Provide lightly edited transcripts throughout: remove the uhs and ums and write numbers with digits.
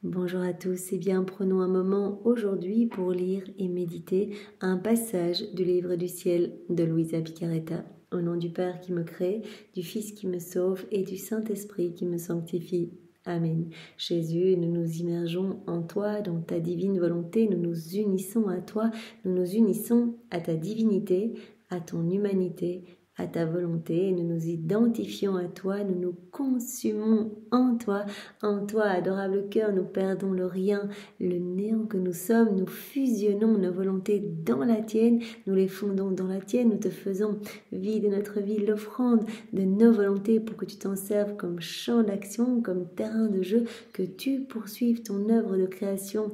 Bonjour à tous, et bien prenons un moment aujourd'hui pour lire et méditer un passage du livre du ciel de Luisa Piccarreta. Au nom du Père qui me crée, du Fils qui me sauve et du Saint-Esprit qui me sanctifie. Amen. Jésus, nous nous immergeons en toi, dans ta divine volonté, nous nous unissons à toi, nous nous unissons à ta divinité, à ton humanité, à ta volonté, nous nous identifions à toi, nous nous consumons en toi, adorable cœur, nous perdons le rien, le néant que nous sommes, nous fusionnons nos volontés dans la tienne, nous les fondons dans la tienne, nous te faisons vie de notre vie, l'offrande de nos volontés pour que tu t'en serves comme champ d'action, comme terrain de jeu, que tu poursuives ton œuvre de création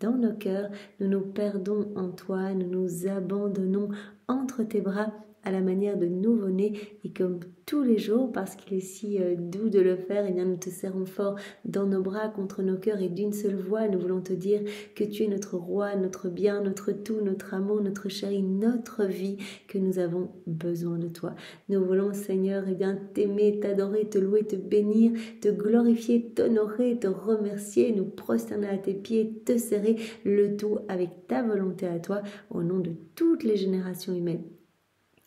dans nos cœurs, nous nous perdons en toi, nous nous abandonnons entre tes bras, à la manière de nouveau-né, et comme tous les jours, parce qu'il est si doux de le faire, et bien nous te serrons fort dans nos bras, contre nos cœurs, et d'une seule voix, nous voulons te dire que tu es notre roi, notre bien, notre tout, notre amour, notre chéri, notre vie, que nous avons besoin de toi. Nous voulons, Seigneur, et bien t'aimer, t'adorer, te louer, te bénir, te glorifier, t'honorer, te remercier, nous prosterner à tes pieds, te serrer, le tout avec ta volonté à toi, au nom de toutes les générations humaines.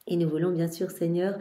Et nous voulons bien sûr, Seigneur,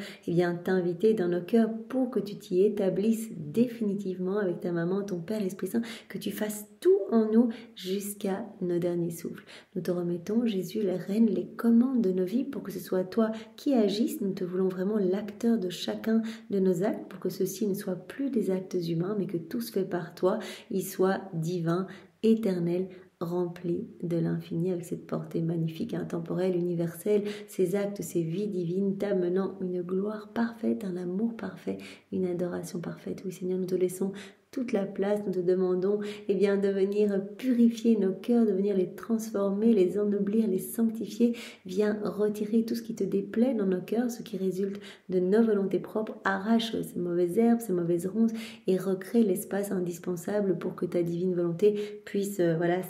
t'inviter dans nos cœurs pour que tu t'y établisses définitivement avec ta maman, ton Père, l'Esprit Saint, que tu fasses tout en nous jusqu'à nos derniers souffles. Nous te remettons, Jésus, les rênes, les commandes de nos vies pour que ce soit toi qui agisses. Nous te voulons vraiment l'acteur de chacun de nos actes pour que ceux-ci ne soient plus des actes humains, mais que tout se fait par toi, ils soient divins, éternels, rempli de l'infini avec cette portée magnifique, intemporelle, universelle, ces actes, ces vies divines t'amenant une gloire parfaite, un amour parfait, une adoration parfaite. Oui Seigneur, nous te laissons toute la place, nous te demandons de venir purifier nos cœurs, de venir les transformer, les ennoblir, les sanctifier. Viens retirer tout ce qui te déplaît dans nos cœurs, ce qui résulte de nos volontés propres. Arrache ces mauvaises herbes, ces mauvaises ronces et recrée l'espace indispensable pour que ta divine volonté puisse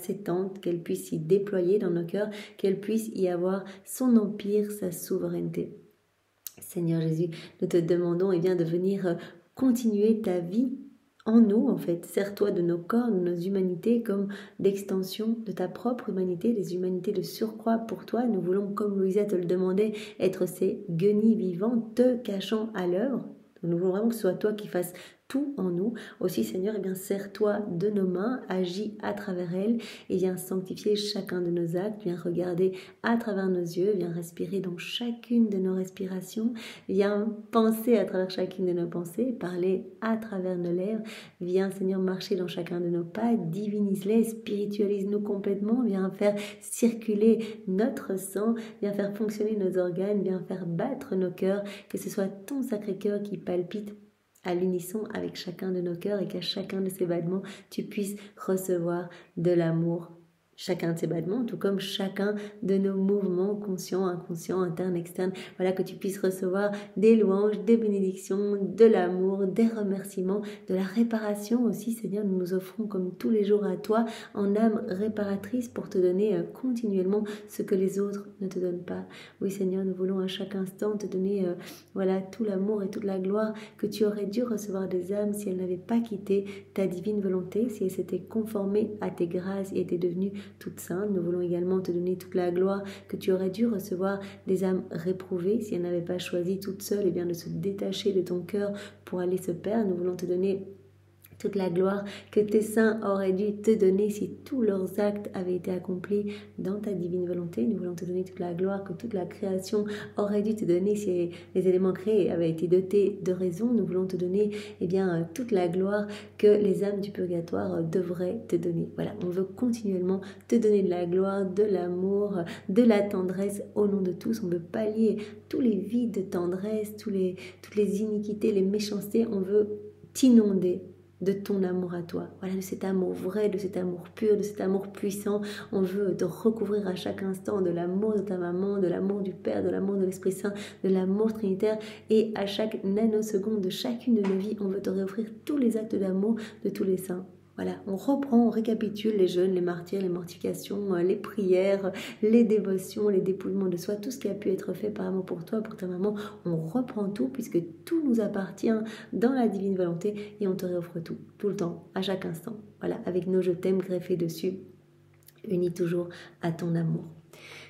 s'étendre, qu'elle puisse s'y déployer dans nos cœurs, qu'elle puisse y avoir son empire, sa souveraineté. Seigneur Jésus, nous te demandons de venir continuer ta vie en nous, en fait. Sers-toi de nos corps, de nos humanités comme d'extension de ta propre humanité, des humanités de surcroît pour toi. Nous voulons, comme Louisa te le demandait, être ces guenilles vivantes te cachant à l'œuvre. Nous voulons vraiment que ce soit toi qui fasses tout en nous. Aussi, Seigneur, sers-toi de nos mains, agis à travers elles et viens sanctifier chacun de nos actes, viens regarder à travers nos yeux, viens respirer dans chacune de nos respirations, viens penser à travers chacune de nos pensées, parler à travers nos lèvres, viens, Seigneur, marcher dans chacun de nos pas, divinise-les, spiritualise-nous complètement, viens faire circuler notre sang, viens faire fonctionner nos organes, viens faire battre nos cœurs, que ce soit ton Sacré-Cœur qui palpite à l'unisson avec chacun de nos cœurs et qu'à chacun de ces battements, tu puisses recevoir de l'amour. Chacun de ces battements, tout comme chacun de nos mouvements conscients, inconscients, internes, externes. Voilà, que tu puisses recevoir des louanges, des bénédictions, de l'amour, des remerciements, de la réparation aussi. Seigneur, nous nous offrons comme tous les jours à toi en âme réparatrice pour te donner continuellement ce que les autres ne te donnent pas. Oui Seigneur, nous voulons à chaque instant te donner tout l'amour et toute la gloire que tu aurais dû recevoir des âmes si elles n'avaient pas quitté ta divine volonté, si elles s'étaient conformées à tes grâces et étaient devenues toute sainte. Nous voulons également te donner toute la gloire que tu aurais dû recevoir des âmes réprouvées si elles n'avaient pas choisi toutes seules de se détacher de ton cœur pour aller se perdre. Nous voulons te donner toute la gloire que tes saints auraient dû te donner si tous leurs actes avaient été accomplis dans ta divine volonté. Nous voulons te donner toute la gloire que toute la création aurait dû te donner si les éléments créés avaient été dotés de raison. Nous voulons te donner toute la gloire que les âmes du purgatoire devraient te donner. Voilà, on veut continuellement te donner de la gloire, de l'amour, de la tendresse au nom de tous. On veut pallier tous les vides de tendresse, toutes les iniquités, les méchancetés. On veut t'inonder de ton amour à toi, de cet amour vrai, de cet amour pur, de cet amour puissant. On veut te recouvrir à chaque instant de l'amour de ta maman, de l'amour du Père, de l'amour de l'Esprit Saint, de l'amour trinitaire, et à chaque nanoseconde de chacune de nos vies, on veut te réoffrir tous les actes d'amour de tous les saints. Voilà, on reprend, on récapitule les jeûnes, les martyrs, les mortifications, les prières, les dévotions, les dépouillements de soi, tout ce qui a pu être fait par amour pour toi, pour ta maman. On reprend tout puisque tout nous appartient dans la divine volonté et on te réoffre tout le temps, à chaque instant. Voilà, avec nos je t'aime greffés dessus, unis toujours à ton amour.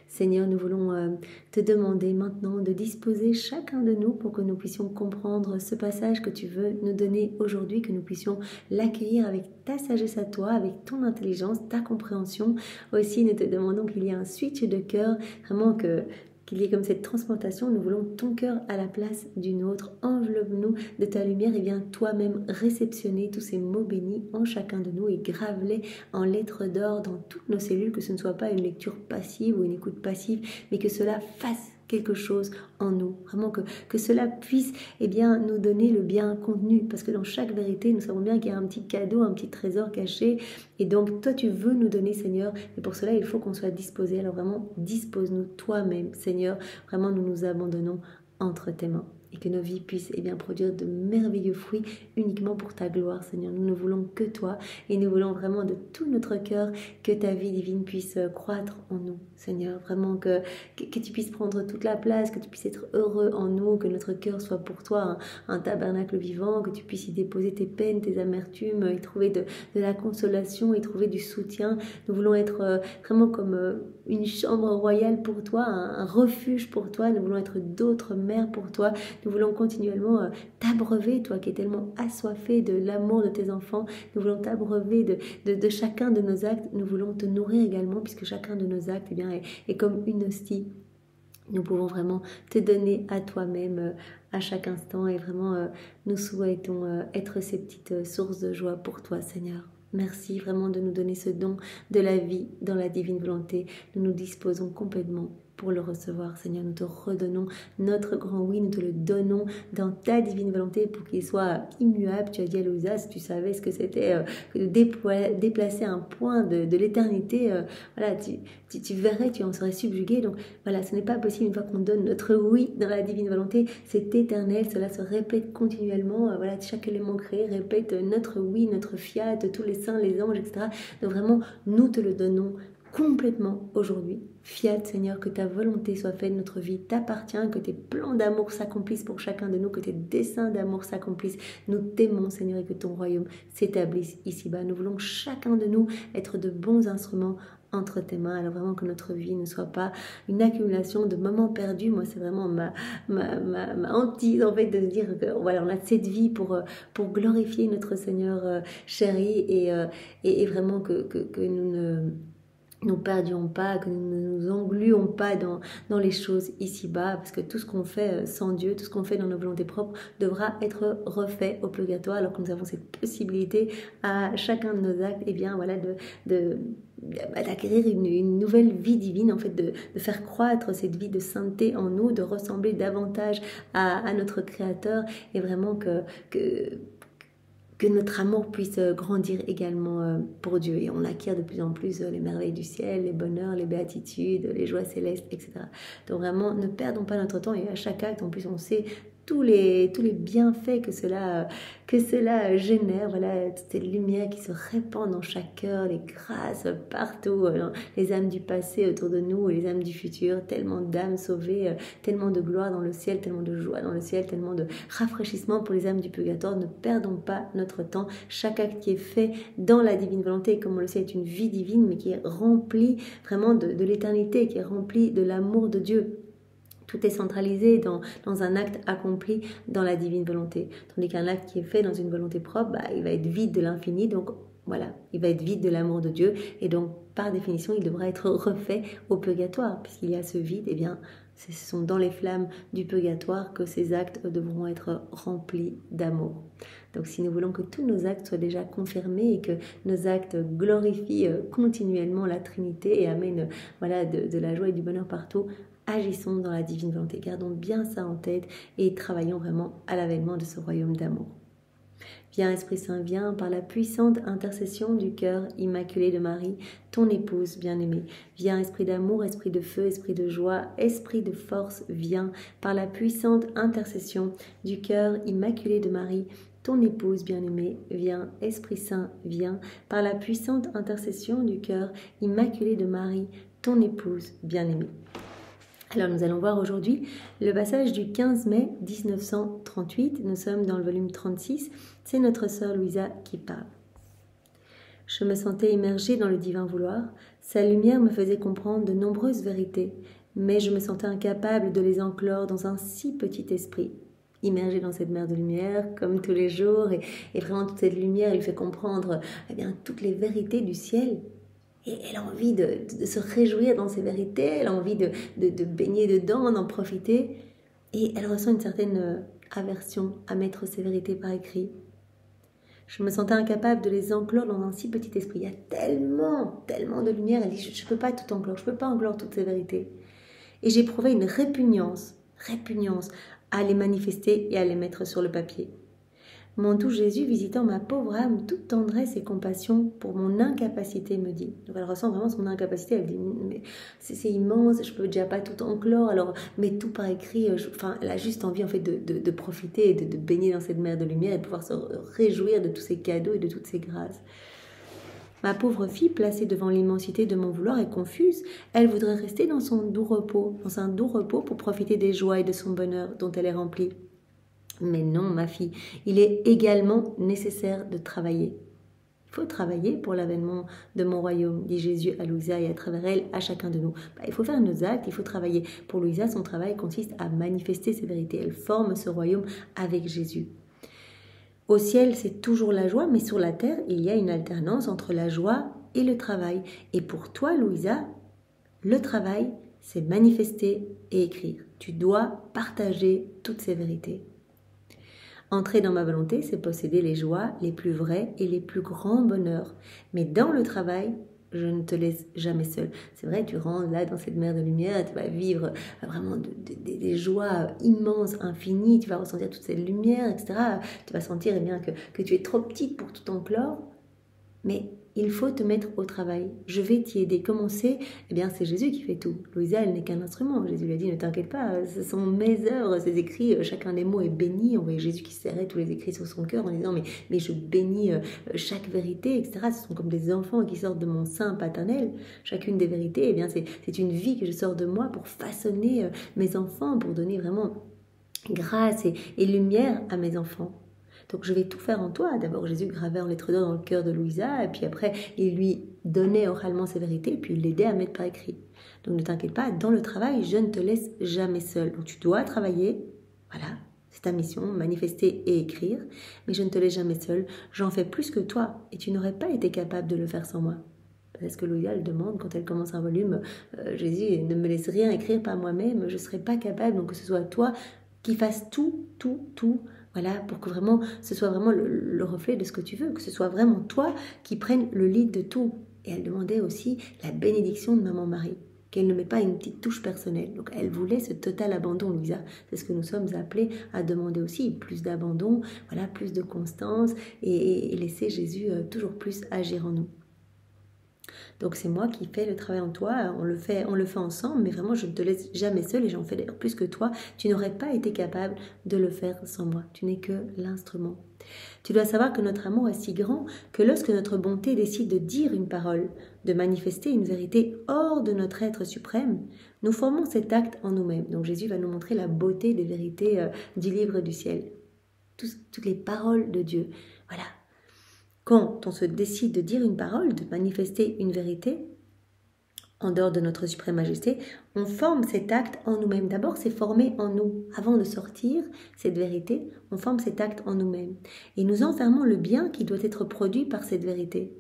Seigneur, nous voulons te demander maintenant de disposer chacun de nous pour que nous puissions comprendre ce passage que tu veux nous donner aujourd'hui, que nous puissions l'accueillir avec ta sagesse à toi, avec ton intelligence, ta compréhension. Aussi, nous te demandons qu'il y ait un switch de cœur, vraiment qu'il y ait comme cette transplantation. Nous voulons ton cœur à la place du nôtre. Enveloppe-nous de ta lumière et viens toi-même réceptionner tous ces mots bénis en chacun de nous et grave-les en lettres d'or dans toutes nos cellules, que ce ne soit pas une lecture passive ou une écoute passive, mais que cela fasse quelque chose en nous, vraiment que cela puisse nous donner le bien contenu, parce que dans chaque vérité, nous savons bien qu'il y a un petit cadeau, un petit trésor caché, et donc toi tu veux nous donner, Seigneur, et pour cela il faut qu'on soit disposé. Alors vraiment, dispose-nous toi-même, Seigneur, vraiment nous nous abandonnons entre tes mains. Et que nos vies puissent produire de merveilleux fruits uniquement pour ta gloire, Seigneur. Nous ne voulons que toi et nous voulons vraiment de tout notre cœur que ta vie divine puisse croître en nous, Seigneur. Vraiment que tu puisses prendre toute la place, que tu puisses être heureux en nous, que notre cœur soit pour toi un tabernacle vivant, que tu puisses y déposer tes peines, tes amertumes, y trouver de la consolation, y trouver du soutien. Nous voulons être vraiment comme une chambre royale pour toi, un refuge pour toi. Nous voulons être d'autres mères pour toi. Nous voulons continuellement t'abreuver, toi qui es tellement assoiffé de l'amour de tes enfants. Nous voulons t'abreuver de chacun de nos actes. Nous voulons te nourrir également, puisque chacun de nos actes est comme une hostie. Nous pouvons vraiment te donner à toi-même à chaque instant. Et vraiment, nous souhaitons être ces petites sources de joie pour toi, Seigneur. Merci vraiment de nous donner ce don de la vie dans la divine volonté. Nous nous disposons complètement pour le recevoir, Seigneur. Nous te redonnons notre grand oui, nous te le donnons dans ta divine volonté pour qu'il soit immuable. Tu as dit à Louisa, si tu savais ce que c'était que de déplacer un point de l'éternité, voilà, tu verrais, tu en serais subjugué. Donc voilà, ce n'est pas possible. Une fois qu'on donne notre oui dans la divine volonté, c'est éternel, cela se répète continuellement. Voilà, chaque élément créé répète notre oui, notre fiat, tous les saints, les anges, etc. Donc vraiment, nous te le donnons complètement aujourd'hui. Fiat, Seigneur, que ta volonté soit faite, notre vie t'appartient, que tes plans d'amour s'accomplissent pour chacun de nous, que tes desseins d'amour s'accomplissent. Nous t'aimons, Seigneur, et que ton royaume s'établisse ici-bas. Nous voulons chacun de nous être de bons instruments entre tes mains. Alors vraiment que notre vie ne soit pas une accumulation de moments perdus. Moi, c'est vraiment ma hantise, en fait, de se dire que voilà, on a cette vie pour glorifier notre Seigneur chéri et vraiment que nous ne nous perdions pas, que nous ne nous engluons pas dans les choses ici-bas, parce que tout ce qu'on fait sans Dieu, tout ce qu'on fait dans nos volontés propres devra être refait au purgatoire, alors que nous avons cette possibilité à chacun de nos actes, d'acquérir une nouvelle vie divine, en fait, de faire croître cette vie de sainteté en nous, de ressembler davantage à notre Créateur, et vraiment que notre amour puisse grandir également pour Dieu. Et on acquiert de plus en plus les merveilles du ciel, les bonheurs, les béatitudes, les joies célestes, etc. Donc vraiment, ne perdons pas notre temps et à chaque acte, en plus, on sait tous les bienfaits que cela génère, voilà, toutes ces lumières qui se répandent dans chaque cœur, les grâces partout, les âmes du passé autour de nous, les âmes du futur, tellement d'âmes sauvées, tellement de gloire dans le ciel, tellement de joie dans le ciel, tellement de rafraîchissement pour les âmes du purgatoire. Ne perdons pas notre temps. Chaque acte qui est fait dans la divine volonté, comme on le sait, est une vie divine, mais qui est remplie vraiment de l'éternité, qui est remplie de l'amour de Dieu. Tout est centralisé dans un acte accompli dans la divine volonté. Tandis qu'un acte qui est fait dans une volonté propre, il va être vide de l'infini. Donc voilà, il va être vide de l'amour de Dieu. Et donc, par définition, il devra être refait au purgatoire. Puisqu'il y a ce vide, ce sont dans les flammes du purgatoire que ces actes devront être remplis d'amour. Donc si nous voulons que tous nos actes soient déjà confirmés et que nos actes glorifient continuellement la Trinité et amènent de la joie et du bonheur partout, agissons dans la divine volonté, gardons bien ça en tête et travaillons vraiment à l'avènement de ce royaume d'amour. Viens Esprit Saint, viens par la puissante intercession du cœur immaculé de Marie, ton épouse bien-aimée. Viens Esprit d'amour, Esprit de feu, Esprit de joie, Esprit de force, viens par la puissante intercession du cœur immaculé de Marie, ton épouse bien-aimée, viens, Esprit Saint, viens, par la puissante intercession du cœur immaculé de Marie, ton épouse bien-aimée. Alors nous allons voir aujourd'hui le passage du 15 mai 1938, nous sommes dans le volume 36, c'est notre sœur Louisa qui parle. Je me sentais immergée dans le divin vouloir, sa lumière me faisait comprendre de nombreuses vérités, mais je me sentais incapable de les enclore dans un si petit esprit. Immergée dans cette mer de lumière, comme tous les jours, et vraiment toute cette lumière, elle fait comprendre toutes les vérités du ciel. Et elle a envie de se réjouir dans ces vérités, elle a envie de baigner dedans, d'en profiter. Et elle ressent une certaine aversion à mettre ces vérités par écrit. Je me sentais incapable de les enclore dans un si petit esprit. Il y a tellement de lumière. Elle dit, je ne peux pas tout enclore, je ne peux pas enclore toutes ces vérités. Et j'éprouvais une répugnance à les manifester et à les mettre sur le papier. Mon doux Jésus, visitant ma pauvre âme, toute tendresse et compassion pour mon incapacité, me dit. Donc elle ressent vraiment son incapacité, elle dit, mais c'est immense, je peux déjà pas tout enclore, alors mets tout par écrit. Elle a juste envie en fait de profiter et de baigner dans cette mer de lumière et de pouvoir se réjouir de tous ces cadeaux et de toutes ces grâces. Ma pauvre fille, placée devant l'immensité de mon vouloir, est confuse. Elle voudrait rester dans un doux repos pour profiter des joies et de son bonheur dont elle est remplie. Mais non, ma fille, il est également nécessaire de travailler. Il faut travailler pour l'avènement de mon royaume, dit Jésus à Louisa et à travers elle, à chacun de nous. Il faut faire nos actes, il faut travailler. Pour Louisa, son travail consiste à manifester ses vérités. Elle forme ce royaume avec Jésus. Au ciel, c'est toujours la joie, mais sur la terre, il y a une alternance entre la joie et le travail. Et pour toi, Louisa, le travail, c'est manifester et écrire. Tu dois partager toutes ces vérités. Entrer dans ma volonté, c'est posséder les joies les plus vraies et les plus grands bonheurs. Mais dans le travail, je ne te laisse jamais seule. C'est vrai, tu rentres là dans cette mer de lumière, tu vas vivre vraiment des joies immenses, infinies, tu vas ressentir toute cette lumière, etc. Tu vas sentir que tu es trop petite pour tout enclore. Mais il faut te mettre au travail. Je vais t'y aider. Comment c'est ? C'est Jésus qui fait tout. Louisa, elle n'est qu'un instrument. Jésus lui a dit, ne t'inquiète pas, ce sont mes œuvres, ces écrits, chacun des mots est béni. On voyait Jésus qui serrait tous les écrits sur son cœur en disant, mais je bénis chaque vérité, etc. Ce sont comme des enfants qui sortent de mon sein paternel. Chacune des vérités, c'est une vie que je sors de moi pour façonner mes enfants, pour donner vraiment grâce et lumière à mes enfants. Donc je vais tout faire en toi. D'abord Jésus gravait en lettres d'or dans le cœur de Louisa, et puis après il lui donnait oralement ses vérités, et puis il l'aidait à mettre par écrit. Donc ne t'inquiète pas, dans le travail, je ne te laisse jamais seule. Donc tu dois travailler, voilà, c'est ta mission, manifester et écrire, mais je ne te laisse jamais seule. J'en fais plus que toi, et tu n'aurais pas été capable de le faire sans moi. Parce que Louisa, elle demande, quand elle commence un volume, Jésus, ne me laisse rien écrire par moi-même, je ne serais pas capable, donc que ce soit toi qui fasses tout, voilà, pour que vraiment, ce soit vraiment le reflet de ce que tu veux, que ce soit vraiment toi qui prenne le lead de tout. Et elle demandait aussi la bénédiction de Maman Marie, qu'elle ne met pas une petite touche personnelle. Donc elle voulait ce total abandon, Louisa. C'est ce que nous sommes appelés à demander aussi, plus d'abandon, voilà, plus de constance et laisser Jésus toujours plus agir en nous. Donc c'est moi qui fais le travail en toi, on le fait ensemble, mais vraiment je ne te laisse jamais seule et j'en fais d'ailleurs plus que toi. Tu n'aurais pas été capable de le faire sans moi, tu n'es que l'instrument. Tu dois savoir que notre amour est si grand que lorsque notre bonté décide de dire une parole, de manifester une vérité hors de notre être suprême, nous formons cet acte en nous-mêmes. Donc Jésus va nous montrer la beauté des vérités du livre du ciel. Toutes les paroles de Dieu, voilà. Quand on se décide de dire une parole, de manifester une vérité, en dehors de notre suprême majesté, on forme cet acte en nous-mêmes. D'abord, c'est formé en nous. Avant de sortir cette vérité, on forme cet acte en nous-mêmes. Et nous enfermons le bien qui doit être produit par cette vérité.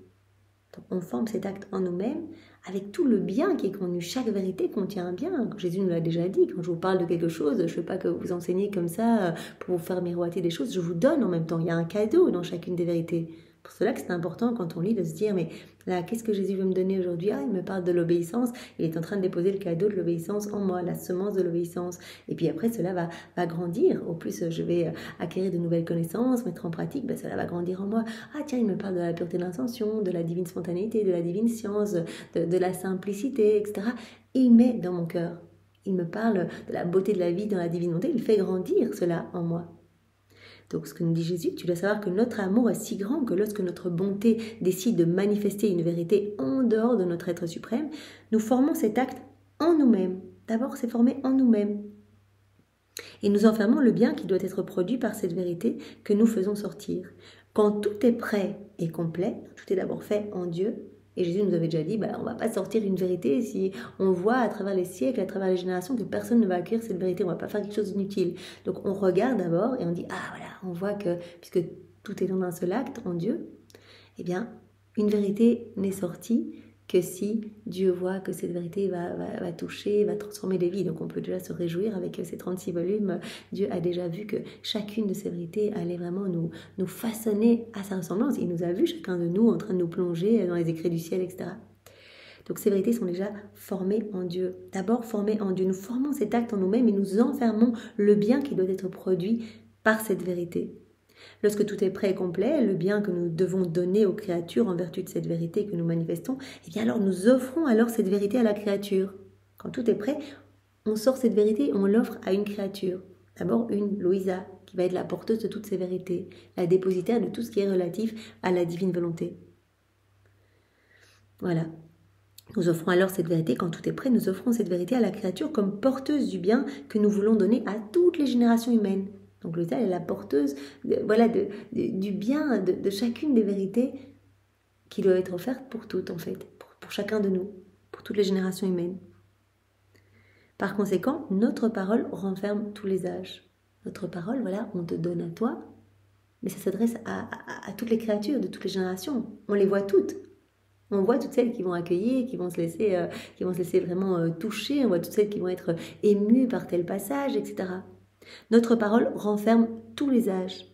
Donc, on forme cet acte en nous-mêmes avec tout le bien qui est contenu. Chaque vérité contient un bien. Jésus nous l'a déjà dit. Quand je vous parle de quelque chose, je ne veux pas que vous enseigniez comme ça pour vous faire miroiter des choses. Je vous donne en même temps. Il y a un cadeau dans chacune des vérités. Pour cela que c'est important quand on lit de se dire, mais là, qu'est-ce que Jésus veut me donner aujourd'hui ? Il me parle de l'obéissance, il est en train de déposer le cadeau de l'obéissance en moi, la semence de l'obéissance. Et puis après, cela va grandir. Au plus, je vais acquérir de nouvelles connaissances, mettre en pratique, cela va grandir en moi. Ah tiens, il me parle de la pureté d'intention, de la divine spontanéité, de la divine science, de la simplicité, etc. Et il met dans mon cœur. Il me parle de la beauté de la vie dans la divine bonté, il fait grandir cela en moi. Donc ce que nous dit Jésus, tu dois savoir que notre amour est si grand que lorsque notre bonté décide de manifester une vérité en dehors de notre être suprême, nous formons cet acte en nous-mêmes. D'abord, c'est formé en nous-mêmes. Et nous enfermons le bien qui doit être produit par cette vérité que nous faisons sortir. Quand tout est prêt et complet, tout est d'abord fait en Dieu. Et Jésus nous avait déjà dit, on ne va pas sortir une vérité si on voit à travers les siècles, à travers les générations que personne ne va accueillir cette vérité. On ne va pas faire quelque chose d'inutile. Donc on regarde d'abord et on dit, on voit que puisque tout est dans un seul acte en Dieu, eh bien une vérité n'est sortie que si Dieu voit que cette vérité va toucher, va transformer les vies. Donc on peut déjà se réjouir avec ces 36 volumes. Dieu a déjà vu que chacune de ces vérités allait vraiment nous façonner à sa ressemblance. Il nous a vu, chacun de nous, en train de nous plonger dans les écrits du ciel, etc. Donc ces vérités sont déjà formées en Dieu. D'abord formées en Dieu. Nous formons cet acte en nous-mêmes et nous enfermons le bien qui doit être produit par cette vérité. Lorsque tout est prêt et complet, le bien que nous devons donner aux créatures en vertu de cette vérité que nous manifestons, eh bien alors nous offrons alors cette vérité à la créature. Quand tout est prêt, on sort cette vérité et on l'offre à une créature. D'abord une, Louisa, qui va être la porteuse de toutes ces vérités, la dépositaire de tout ce qui est relatif à la divine volonté. Voilà. Nous offrons alors cette vérité, quand tout est prêt, nous offrons cette vérité à la créature comme porteuse du bien que nous voulons donner à toutes les générations humaines. Donc Louisa est la porteuse du bien, de chacune des vérités qui doivent être offertes pour toutes en fait, pour chacun de nous, pour toutes les générations humaines. Par conséquent, notre parole renferme tous les âges. Notre parole, on te donne à toi, mais ça s'adresse à toutes les créatures de toutes les générations. On les voit toutes. On voit toutes celles qui vont accueillir, qui vont se laisser vraiment toucher, on voit toutes celles qui vont être émues par tel passage, etc. Notre parole renferme tous les âges.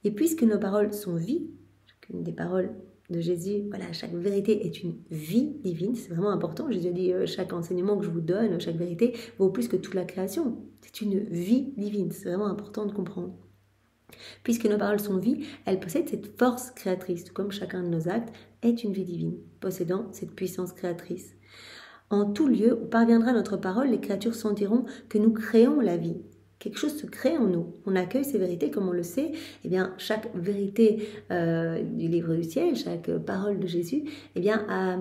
Et puisque nos paroles sont vie, chacune des paroles de Jésus, chaque vérité est une vie divine, c'est vraiment important. Jésus a dit, chaque enseignement que je vous donne, chaque vérité vaut plus que toute la création. C'est une vie divine, c'est vraiment important de comprendre. Puisque nos paroles sont vie, elles possèdent cette force créatrice, tout comme chacun de nos actes est une vie divine, possédant cette puissance créatrice. En tout lieu où parviendra notre parole, les créatures sentiront que nous créons la vie. Quelque chose se crée en nous. On accueille ces vérités, comme on le sait. Eh bien, chaque vérité du livre du ciel, chaque parole de Jésus, a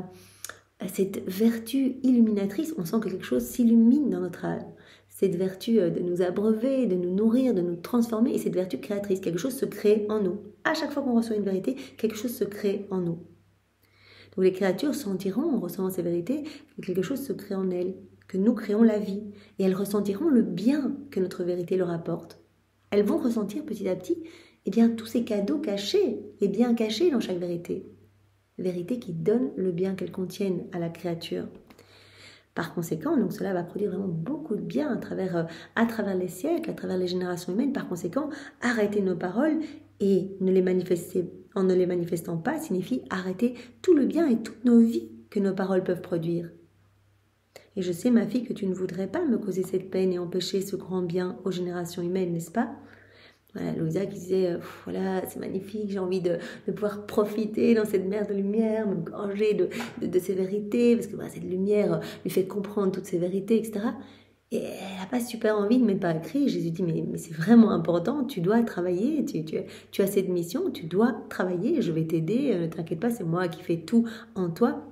cette vertu illuminatrice. On sent que quelque chose s'illumine dans notre âme. Cette vertu de nous abreuver, de nous nourrir, de nous transformer, et cette vertu créatrice. Quelque chose se crée en nous. À chaque fois qu'on reçoit une vérité, quelque chose se crée en nous. Donc les créatures sentiront, en recevant ces vérités, que quelque chose se crée en elles, que nous créons la vie, et elles ressentiront le bien que notre vérité leur apporte. Elles vont ressentir petit à petit tous ces cadeaux cachés, et bien cachés dans chaque vérité. Vérité qui donne le bien qu'elles contiennent à la créature. Par conséquent, donc cela va produire vraiment beaucoup de bien à travers les siècles, à travers les générations humaines. Par conséquent, arrêter nos paroles et en ne les manifestant pas signifie arrêter tout le bien et toutes nos vies que nos paroles peuvent produire. Et je sais, ma fille, que tu ne voudrais pas me causer cette peine et empêcher ce grand bien aux générations humaines, n'est-ce pas ? Louisa qui disait, c'est magnifique, j'ai envie de pouvoir profiter dans cette mer de lumière, me gorger de ces vérités, parce que cette lumière lui fait comprendre toutes ces vérités, etc. Et elle n'a pas super envie de mettre par écrit. Jésus dit, mais c'est vraiment important, tu dois travailler, tu as cette mission, tu dois travailler, je vais t'aider, ne t'inquiète pas, c'est moi qui fais tout en toi.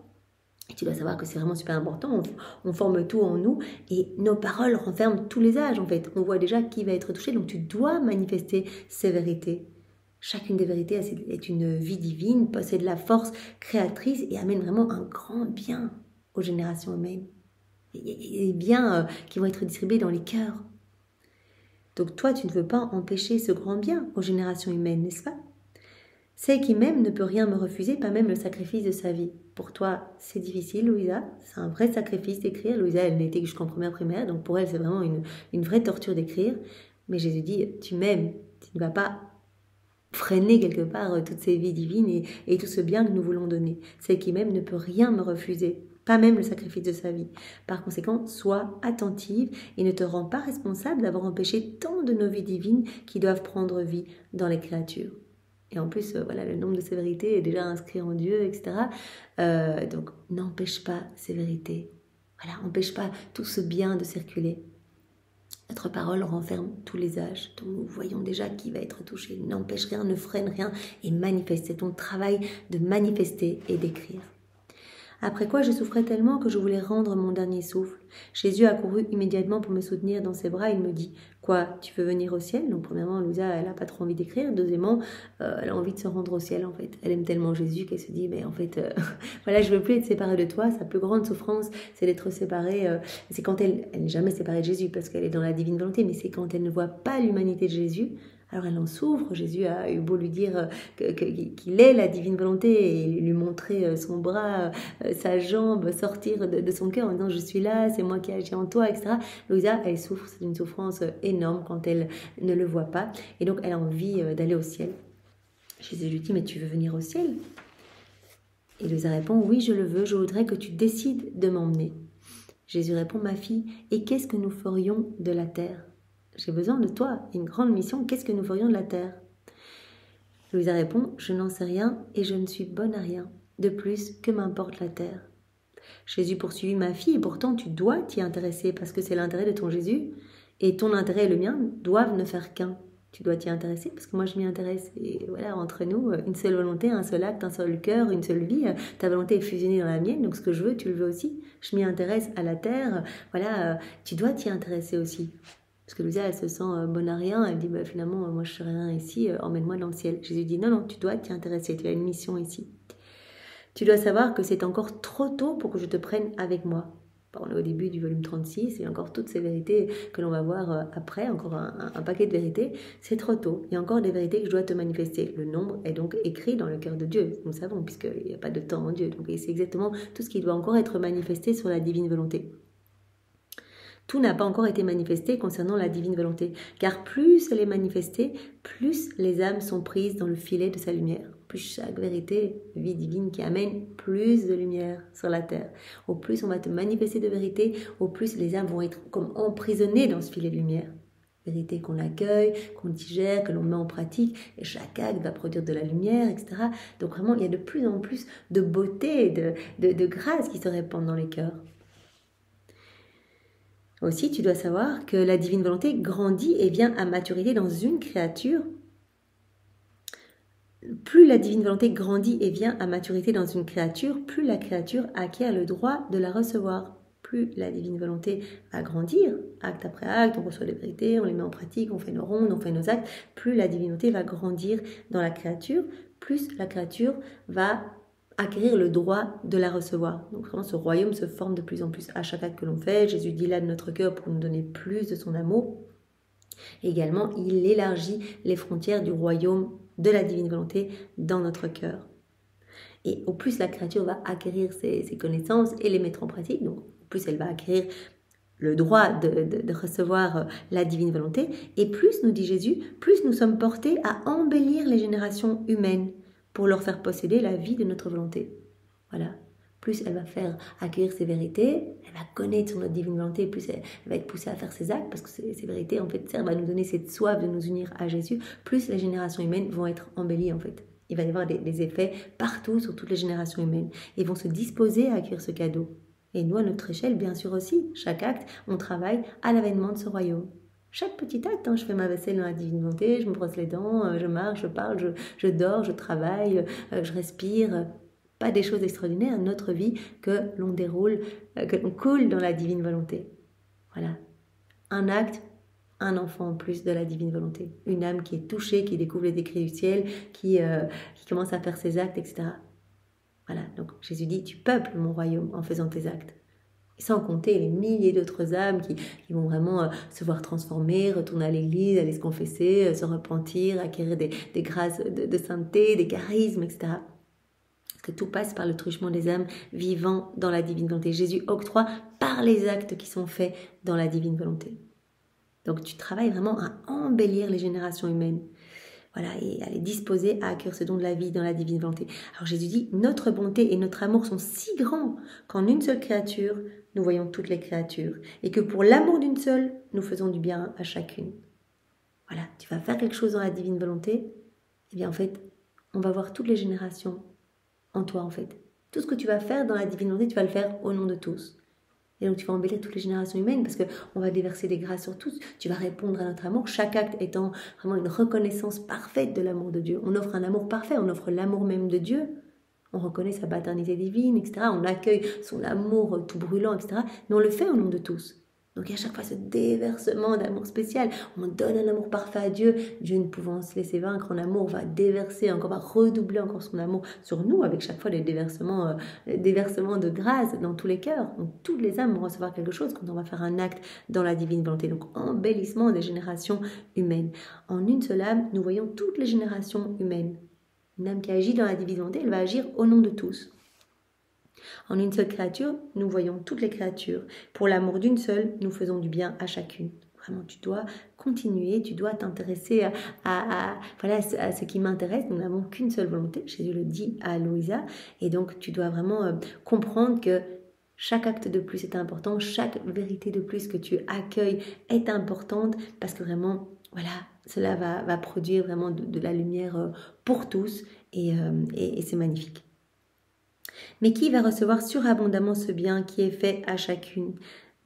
Et tu dois savoir que c'est vraiment super important, on forme tout en nous et nos paroles renferment tous les âges en fait. On voit déjà qui va être touché, donc tu dois manifester ces vérités. Chacune des vérités est une vie divine, possède la force créatrice et amène vraiment un grand bien aux générations humaines. Et des biens qui vont être distribués dans les cœurs. Donc toi, tu ne veux pas empêcher ce grand bien aux générations humaines, n'est-ce pas ? Celle qui m'aime ne peut rien me refuser, pas même le sacrifice de sa vie. Pour toi, c'est difficile, Louisa. C'est un vrai sacrifice d'écrire. Louisa, elle n'était que jusqu'en première primaire, donc pour elle, c'est vraiment une vraie torture d'écrire. Mais Jésus dit, tu m'aimes, tu ne vas pas freiner quelque part toutes ces vies divines et tout ce bien que nous voulons donner. Celle qui m'aime ne peut rien me refuser, pas même le sacrifice de sa vie. Par conséquent, sois attentive et ne te rends pas responsable d'avoir empêché tant de nos vies divines qui doivent prendre vie dans les créatures. Et en plus, le nombre de ces vérités est déjà inscrit en Dieu, etc. Donc, n'empêche pas ces vérités. Empêche pas tout ce bien de circuler. Notre parole renferme tous les âges, donc nous voyons déjà qui va être touché. N'empêche rien, ne freine rien et manifeste. C'est ton travail de manifester et d'écrire. Après quoi, je souffrais tellement que je voulais rendre mon dernier souffle. Jésus a couru immédiatement pour me soutenir dans ses bras. Il me dit « Quoi, tu veux venir au ciel ?» Donc premièrement, Louisa, elle n'a pas trop envie d'écrire. Deuxièmement, elle a envie de se rendre au ciel en fait. Elle aime tellement Jésus qu'elle se dit « Mais en fait, voilà, je veux plus être séparée de toi. Sa plus grande souffrance, c'est d'être séparée. C'est quand elle n'est jamais séparée de Jésus parce qu'elle est dans la divine volonté, mais c'est quand elle ne voit pas l'humanité de Jésus. Alors elle en souffre, Jésus a eu beau lui dire qu'il est la divine volonté et lui montrer son bras, sa jambe, sortir de son cœur en disant je suis là, c'est moi qui agis en toi, etc. Louisa, elle souffre, c'est une souffrance énorme quand elle ne le voit pas et donc elle a envie d'aller au ciel. Jésus lui dit mais tu veux venir au ciel? Et Louisa répond oui je le veux, je voudrais que tu décides de m'emmener. Jésus répond ma fille, et qu'est-ce que nous ferions de la terre? J'ai besoin de toi, une grande mission, qu'est-ce que nous ferions de la terre? Louisa répond, je n'en sais rien et je ne suis bonne à rien. De plus, que m'importe la terre? Jésus poursuivit, ma fille, et pourtant tu dois t'y intéresser parce que c'est l'intérêt de ton Jésus et ton intérêt et le mien doivent ne faire qu'un. Tu dois t'y intéresser parce que moi je m'y intéresse. Et voilà, entre nous, une seule volonté, un seul acte, un seul cœur, une seule vie. Ta volonté est fusionnée dans la mienne, donc ce que je veux, tu le veux aussi. Je m'y intéresse à la terre. Voilà, tu dois t'y intéresser aussi. Parce que Louisa, elle se sent bonne à rien. Elle dit, bah, finalement, moi, je ne serai rien ici. Emmène-moi dans le ciel. Jésus dit, non, non, tu dois t'y intéresser. Tu as une mission ici. Tu dois savoir que c'est encore trop tôt pour que je te prenne avec moi. On est au début du volume 36. Et encore toutes ces vérités que l'on va voir après. Encore un paquet de vérités. C'est trop tôt. Il y a encore des vérités que je dois te manifester. Le nombre est donc écrit dans le cœur de Dieu. Nous le savons, puisqu'il n'y a pas de temps en Dieu. Donc c'est exactement tout ce qui doit encore être manifesté sur la divine volonté. Tout n'a pas encore été manifesté concernant la divine volonté, car plus elle est manifestée, plus les âmes sont prises dans le filet de sa lumière. Plus chaque vérité, vie divine qui amène plus de lumière sur la terre. Au plus on va te manifester de vérité, au plus les âmes vont être comme emprisonnées dans ce filet de lumière. Vérité qu'on accueille, qu'on digère, que l'on met en pratique, et chaque acte va produire de la lumière, etc. Donc vraiment, il y a de plus en plus de beauté, de grâce qui se répandent dans les cœurs. Aussi, tu dois savoir que la divine volonté grandit et vient à maturité dans une créature. Plus la divine volonté grandit et vient à maturité dans une créature, plus la créature acquiert le droit de la recevoir. Plus la divine volonté va grandir, acte après acte, on reçoit des vérités, on les met en pratique, on fait nos rondes, on fait nos actes. Plus la divinité va grandir dans la créature, plus la créature va acquérir le droit de la recevoir. Donc vraiment ce royaume se forme de plus en plus à chaque acte que l'on fait. Jésus dit là de notre cœur pour nous donner plus de son amour. Et également, il élargit les frontières du royaume de la divine volonté dans notre cœur. Et au plus la créature va acquérir ses connaissances et les mettre en pratique, donc au plus elle va acquérir le droit de recevoir la divine volonté, et plus, nous dit Jésus, plus nous sommes portés à embellir les générations humaines pour leur faire posséder la vie de notre volonté. Voilà. Plus elle va faire accueillir ses vérités, elle va connaître notre divine volonté, plus elle va être poussée à faire ses actes, parce que ces vérités, en fait, servent à nous donner cette soif de nous unir à Jésus, plus les générations humaines vont être embellies, en fait. Il va y avoir des effets partout sur toutes les générations humaines, et vont se disposer à accueillir ce cadeau. Et nous, à notre échelle, bien sûr aussi, chaque acte, on travaille à l'avènement de ce royaume. Chaque petit acte, je fais ma vaisselle dans la divine volonté, je me brosse les dents, je marche, je parle, je dors, je travaille, je respire. Pas des choses extraordinaires, notre vie que l'on déroule, que l'on coule dans la divine volonté. Voilà. Un acte, un enfant en plus de la divine volonté. Une âme qui est touchée, qui découvre les décrets du ciel, qui commence à faire ses actes, etc. Voilà. Donc Jésus dit, tu peuples mon royaume en faisant tes actes. Sans compter les milliers d'autres âmes qui vont vraiment se voir transformer, retourner à l'église, aller se confesser, se repentir, acquérir des grâces de sainteté, des charismes, etc. Parce que tout passe par le truchement des âmes vivant dans la divine volonté. Jésus octroie par les actes qui sont faits dans la divine volonté. Donc tu travailles vraiment à embellir les générations humaines. Voilà, et à les disposer à accueillir ce don de la vie dans la divine volonté. Alors Jésus dit, notre bonté et notre amour sont si grands qu'en une seule créature, nous voyons toutes les créatures. Et que pour l'amour d'une seule, nous faisons du bien à chacune. Voilà, tu vas faire quelque chose dans la divine volonté, et bien en fait, on va voir toutes les générations en toi en fait. Tout ce que tu vas faire dans la divine volonté, tu vas le faire au nom de tous. Et donc tu vas embellir toutes les générations humaines parce qu'on va déverser des grâces sur tous. Tu vas répondre à notre amour, chaque acte étant vraiment une reconnaissance parfaite de l'amour de Dieu. On offre un amour parfait, on offre l'amour même de Dieu. On reconnaît sa paternité divine, etc. On accueille son amour tout brûlant, etc. Mais on le fait au nom de tous. Donc il y a à chaque fois ce déversement d'amour spécial. On donne un amour parfait à Dieu. Dieu ne pouvant se laisser vaincre en amour va déverser encore, va redoubler encore son amour sur nous avec chaque fois des déversements de grâce dans tous les cœurs. Donc toutes les âmes vont recevoir quelque chose quand on va faire un acte dans la divine volonté. Donc embellissement des générations humaines. En une seule âme, nous voyons toutes les générations humaines. Une âme qui agit dans la divine volonté, elle va agir au nom de tous. En une seule créature, nous voyons toutes les créatures. Pour l'amour d'une seule, nous faisons du bien à chacune. Vraiment, tu dois continuer, tu dois t'intéresser à ce qui m'intéresse. Nous n'avons qu'une seule volonté, Jésus le dit à Louisa. Et donc, tu dois vraiment comprendre que chaque acte de plus est important, chaque vérité de plus que tu accueilles est importante parce que vraiment, voilà, cela va produire vraiment de la lumière pour tous et c'est magnifique. Mais qui va recevoir surabondamment ce bien qui est fait à chacune?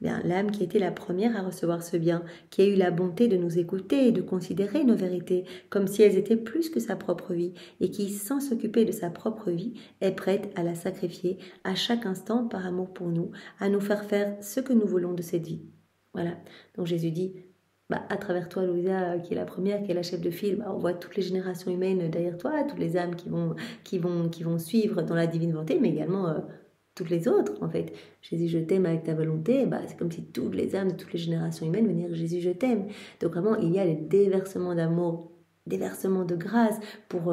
Bien, l'âme qui était la première à recevoir ce bien, qui a eu la bonté de nous écouter et de considérer nos vérités comme si elles étaient plus que sa propre vie, et qui, sans s'occuper de sa propre vie, est prête à la sacrifier à chaque instant par amour pour nous, à nous faire ce que nous voulons de cette vie. Voilà, donc Jésus dit, à travers toi, Louisa, qui est la première, qui est la chef de file, on voit toutes les générations humaines derrière toi, toutes les âmes qui vont suivre dans la divine volonté, mais également toutes les autres, en fait. Jésus, je t'aime avec ta volonté, c'est comme si toutes les âmes de toutes les générations humaines venaient dire Jésus, je t'aime. Donc vraiment, il y a les déversements d'amour, déversements de grâce pour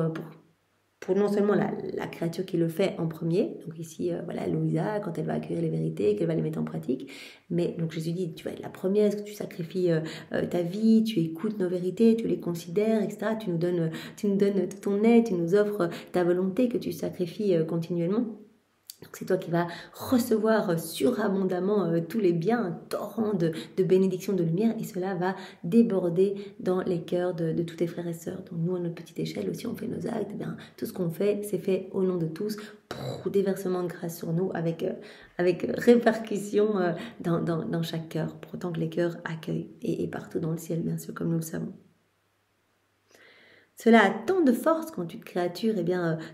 non seulement la créature qui le fait en premier, donc ici, Louisa, quand elle va accueillir les vérités, qu'elle va les mettre en pratique, mais donc Jésus dit, tu vas être la première, est-ce que tu sacrifies ta vie, tu écoutes nos vérités, tu les considères, etc., tu nous donnes toute ton aide, tu nous offres ta volonté que tu sacrifies continuellement. Donc c'est toi qui vas recevoir surabondamment tous les biens, un torrent de bénédictions, de lumière, et cela va déborder dans les cœurs de tous tes frères et sœurs. Donc nous, à notre petite échelle aussi, on fait nos actes, tout ce qu'on fait, c'est fait au nom de tous, déversement de grâce sur nous, avec répercussion dans chaque cœur, pour autant que les cœurs accueillent, et partout dans le ciel, bien sûr, comme nous le savons. Cela a tant de force quand une créature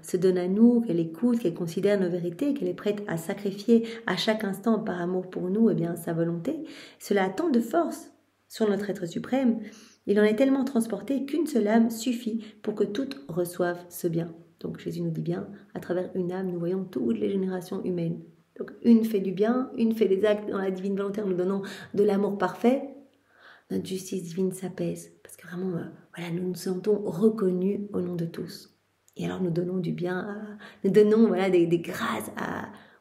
se donne à nous, qu'elle écoute, qu'elle considère nos vérités, qu'elle est prête à sacrifier à chaque instant par amour pour nous sa volonté. Cela a tant de force sur notre être suprême. Il en est tellement transporté qu'une seule âme suffit pour que toutes reçoivent ce bien. Donc Jésus nous dit bien, à travers une âme, nous voyons toutes les générations humaines. Donc une fait du bien, une fait des actes dans la divine volonté en nous donnant de l'amour parfait. Notre justice divine s'apaise parce que vraiment, nous nous sentons reconnus au nom de tous. Et alors nous donnons du bien, nous donnons des grâces,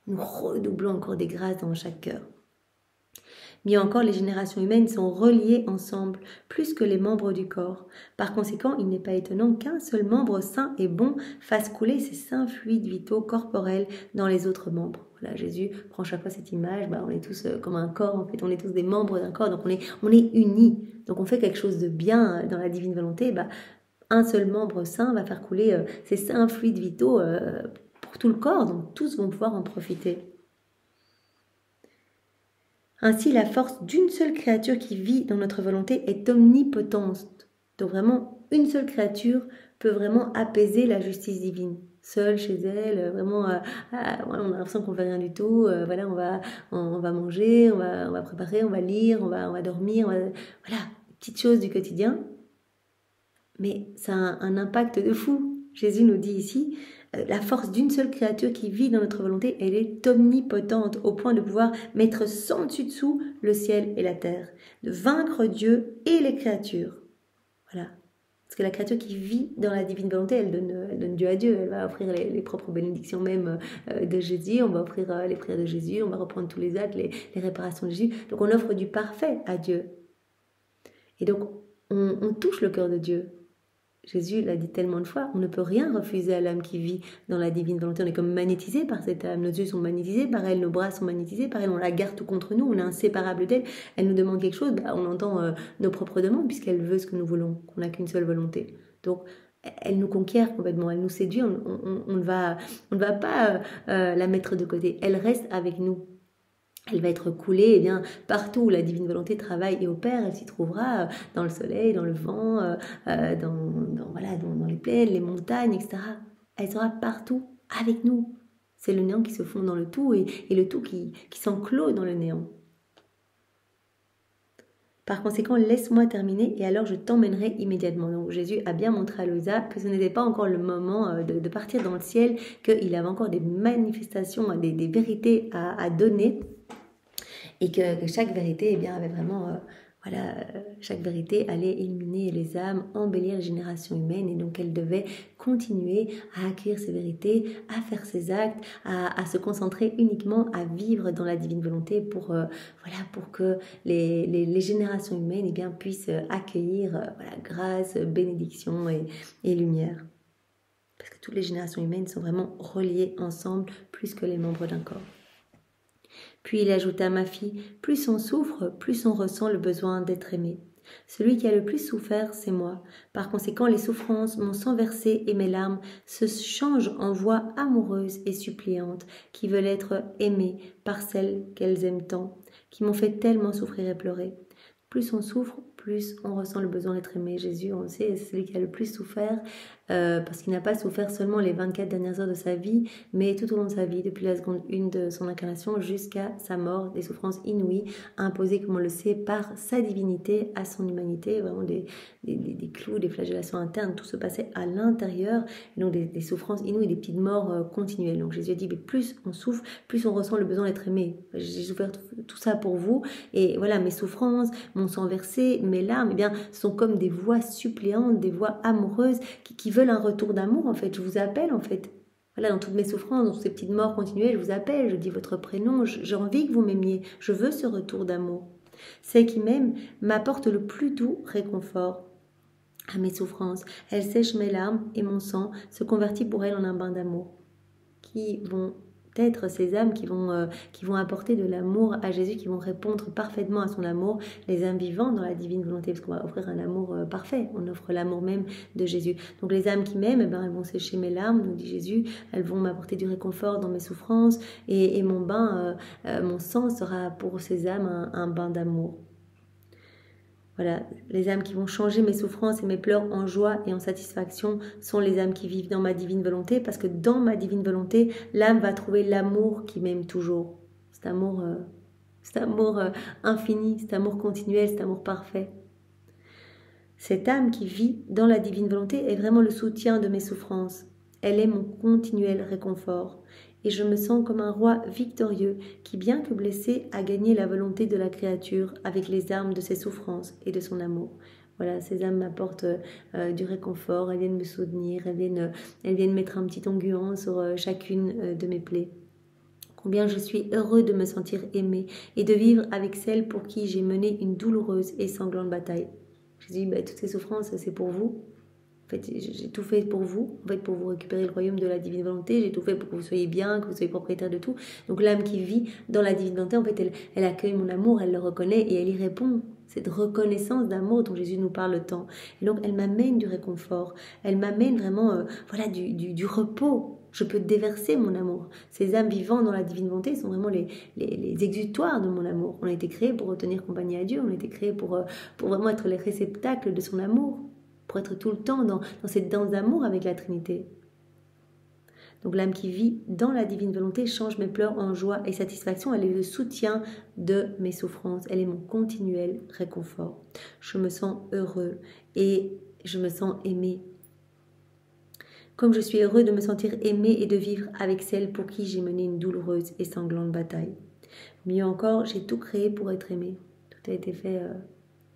nous redoublons encore des grâces dans chaque cœur. Mieux encore, les générations humaines sont reliées ensemble, plus que les membres du corps. Par conséquent, il n'est pas étonnant qu'un seul membre sain et bon fasse couler ses saints fluides vitaux corporels dans les autres membres. Voilà, Jésus prend chaque fois cette image, on est tous comme un corps, en fait, on est tous des membres d'un corps, donc on est unis. Donc on fait quelque chose de bien dans la divine volonté, un seul membre sain va faire couler ses saints fluides vitaux pour tout le corps, donc tous vont pouvoir en profiter. Ainsi, la force d'une seule créature qui vit dans notre volonté est omnipotente. Donc vraiment, une seule créature peut vraiment apaiser la justice divine. Seule chez elle, vraiment, on a l'impression qu'on ne fait rien du tout. On va manger, on va préparer, on va lire, on va dormir. Petites choses du quotidien. Mais ça a un impact de fou. Jésus nous dit ici, la force d'une seule créature qui vit dans notre volonté, elle est omnipotente au point de pouvoir mettre sans dessus-dessous le ciel et la terre, de vaincre Dieu et les créatures. Voilà. Parce que la créature qui vit dans la divine volonté, elle donne Dieu à Dieu. Elle va offrir les propres bénédictions même de Jésus. On va offrir les prières de Jésus. On va reprendre tous les actes, les réparations de Jésus. Donc on offre du parfait à Dieu. Et donc on touche le cœur de Dieu. Jésus l'a dit tellement de fois, on ne peut rien refuser à l'âme qui vit dans la divine volonté. On est comme magnétisé par cette âme, nos yeux sont magnétisés par elle, nos bras sont magnétisés par elle, on la garde tout contre nous, on est inséparable d'elle. Elle nous demande quelque chose, on entend nos propres demandes puisqu'elle veut ce que nous voulons, qu'on n'a qu'une seule volonté. Donc elle nous conquiert complètement, elle nous séduit, on ne va pas la mettre de côté, elle reste avec nous. elle va être coulée eh bien, partout où la divine volonté travaille et opère. Elle s'y trouvera dans le soleil, dans le vent, dans les plaines, les montagnes, etc. Elle sera partout avec nous. C'est le néant qui se fond dans le tout et le tout qui s'enclôt dans le néant. Par conséquent, laisse-moi terminer et alors je t'emmènerai immédiatement. Donc Jésus a bien montré à Louisa que ce n'était pas encore le moment de partir dans le ciel, qu'il avait encore des manifestations, des vérités à donner et que chaque vérité avait vraiment... chaque vérité allait illuminer les âmes, embellir les générations humaines et donc elle devait continuer à accueillir ces vérités, à faire ses actes, à se concentrer uniquement à vivre dans la divine volonté pour que les générations humaines puissent accueillir grâce, bénédiction et lumière. Parce que toutes les générations humaines sont vraiment reliées ensemble plus que les membres d'un corps. Puis il ajouta, ma fille, plus on souffre, plus on ressent le besoin d'être aimé. Celui qui a le plus souffert, c'est moi. Par conséquent, les souffrances, mon sang versé et mes larmes se changent en voix amoureuses et suppliantes qui veulent être aimées par celles qu'elles aiment tant, qui m'ont fait tellement souffrir et pleurer. Plus on souffre, plus on ressent le besoin d'être aimé. Jésus, on le sait, c'est celui qui a le plus souffert parce qu'il n'a pas souffert seulement les 24 dernières heures de sa vie, mais tout au long de sa vie, depuis la seconde 1 de son incarnation jusqu'à sa mort, des souffrances inouïes, imposées, comme on le sait, par sa divinité à son humanité, vraiment des clous, des flagellations internes, tout se passait à l'intérieur, et donc des souffrances inouïes, des petites morts continuelles. Donc Jésus a dit, mais plus on souffre, plus on ressent le besoin d'être aimé. J'ai souffert tout ça pour vous, et voilà, mes souffrances, mon sang versé, mes larmes, sont comme des voix suppléantes, des voix amoureuses qui veulent un retour d'amour, en fait. Je vous appelle, en fait. Voilà, dans toutes mes souffrances, dans toutes ces petites morts continuelles, je vous appelle, je dis votre prénom, j'ai envie que vous m'aimiez, je veux ce retour d'amour. Celle qui m'aime m'apporte le plus doux réconfort à mes souffrances. Elle sèche mes larmes et mon sang se convertit pour elle en un bain d'amour. Qui vont être ces âmes qui vont apporter de l'amour à Jésus, qui vont répondre parfaitement à son amour, les âmes vivant dans la divine volonté, parce qu'on va offrir un amour parfait, on offre l'amour même de Jésus. Donc les âmes qui m'aiment, elles vont sécher mes larmes, nous dit Jésus, elles vont m'apporter du réconfort dans mes souffrances, et mon bain, mon sang sera pour ces âmes un bain d'amour. Voilà, les âmes qui vont changer mes souffrances et mes pleurs en joie et en satisfaction sont les âmes qui vivent dans ma divine volonté, parce que dans ma divine volonté, l'âme va trouver l'amour qui m'aime toujours. Cet amour infini, cet amour continuel, cet amour parfait. Cette âme qui vit dans la divine volonté est vraiment le soutien de mes souffrances. Elle est mon continuel réconfort. Et je me sens comme un roi victorieux qui, bien que blessé, a gagné la volonté de la créature avec les armes de ses souffrances et de son amour. Voilà, ces âmes m'apportent du réconfort, elles viennent me soutenir, elles viennent mettre un petit onguent sur chacune de mes plaies. Combien je suis heureux de me sentir aimé et de vivre avec celle pour qui j'ai mené une douloureuse et sanglante bataille. Je dis, toutes ces souffrances, c'est pour vous. En fait, j'ai tout fait pour vous, pour vous récupérer le royaume de la divine volonté. J'ai tout fait pour que vous soyez bien, que vous soyez propriétaire de tout. Donc l'âme qui vit dans la divine volonté, en fait, elle accueille mon amour, elle le reconnaît et elle y répond. Cette reconnaissance d'amour dont Jésus nous parle tant. Et donc, elle m'amène du réconfort. Elle m'amène vraiment du repos. Je peux déverser mon amour. Ces âmes vivant dans la divine volonté sont vraiment les exutoires de mon amour. On a été créés pour retenir compagnie à Dieu. On a été créés pour vraiment être les réceptacles de son amour. Pour être tout le temps dans cette danse d'amour avec la Trinité. Donc l'âme qui vit dans la divine volonté change mes pleurs en joie et satisfaction. Elle est le soutien de mes souffrances. Elle est mon continuel réconfort. Je me sens heureux et je me sens aimé. Comme je suis heureux de me sentir aimé et de vivre avec celle pour qui j'ai mené une douloureuse et sanglante bataille. Mieux encore, j'ai tout créé pour être aimé. Tout a été fait...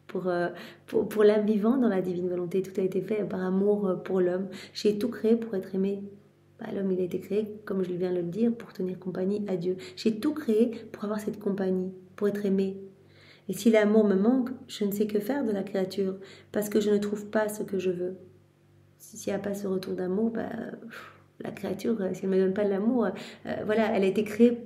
Pour l'âme vivant dans la divine volonté, tout a été fait par amour pour l'homme. J'ai tout créé pour être aimé. L'homme, il a été créé, comme je viens de le dire, pour tenir compagnie à Dieu. J'ai tout créé pour avoir cette compagnie, pour être aimé. Et si l'amour me manque, je ne sais que faire de la créature, parce que je ne trouve pas ce que je veux. S'il n'y a pas ce retour d'amour, la créature, si elle ne me donne pas de l'amour, elle a été créée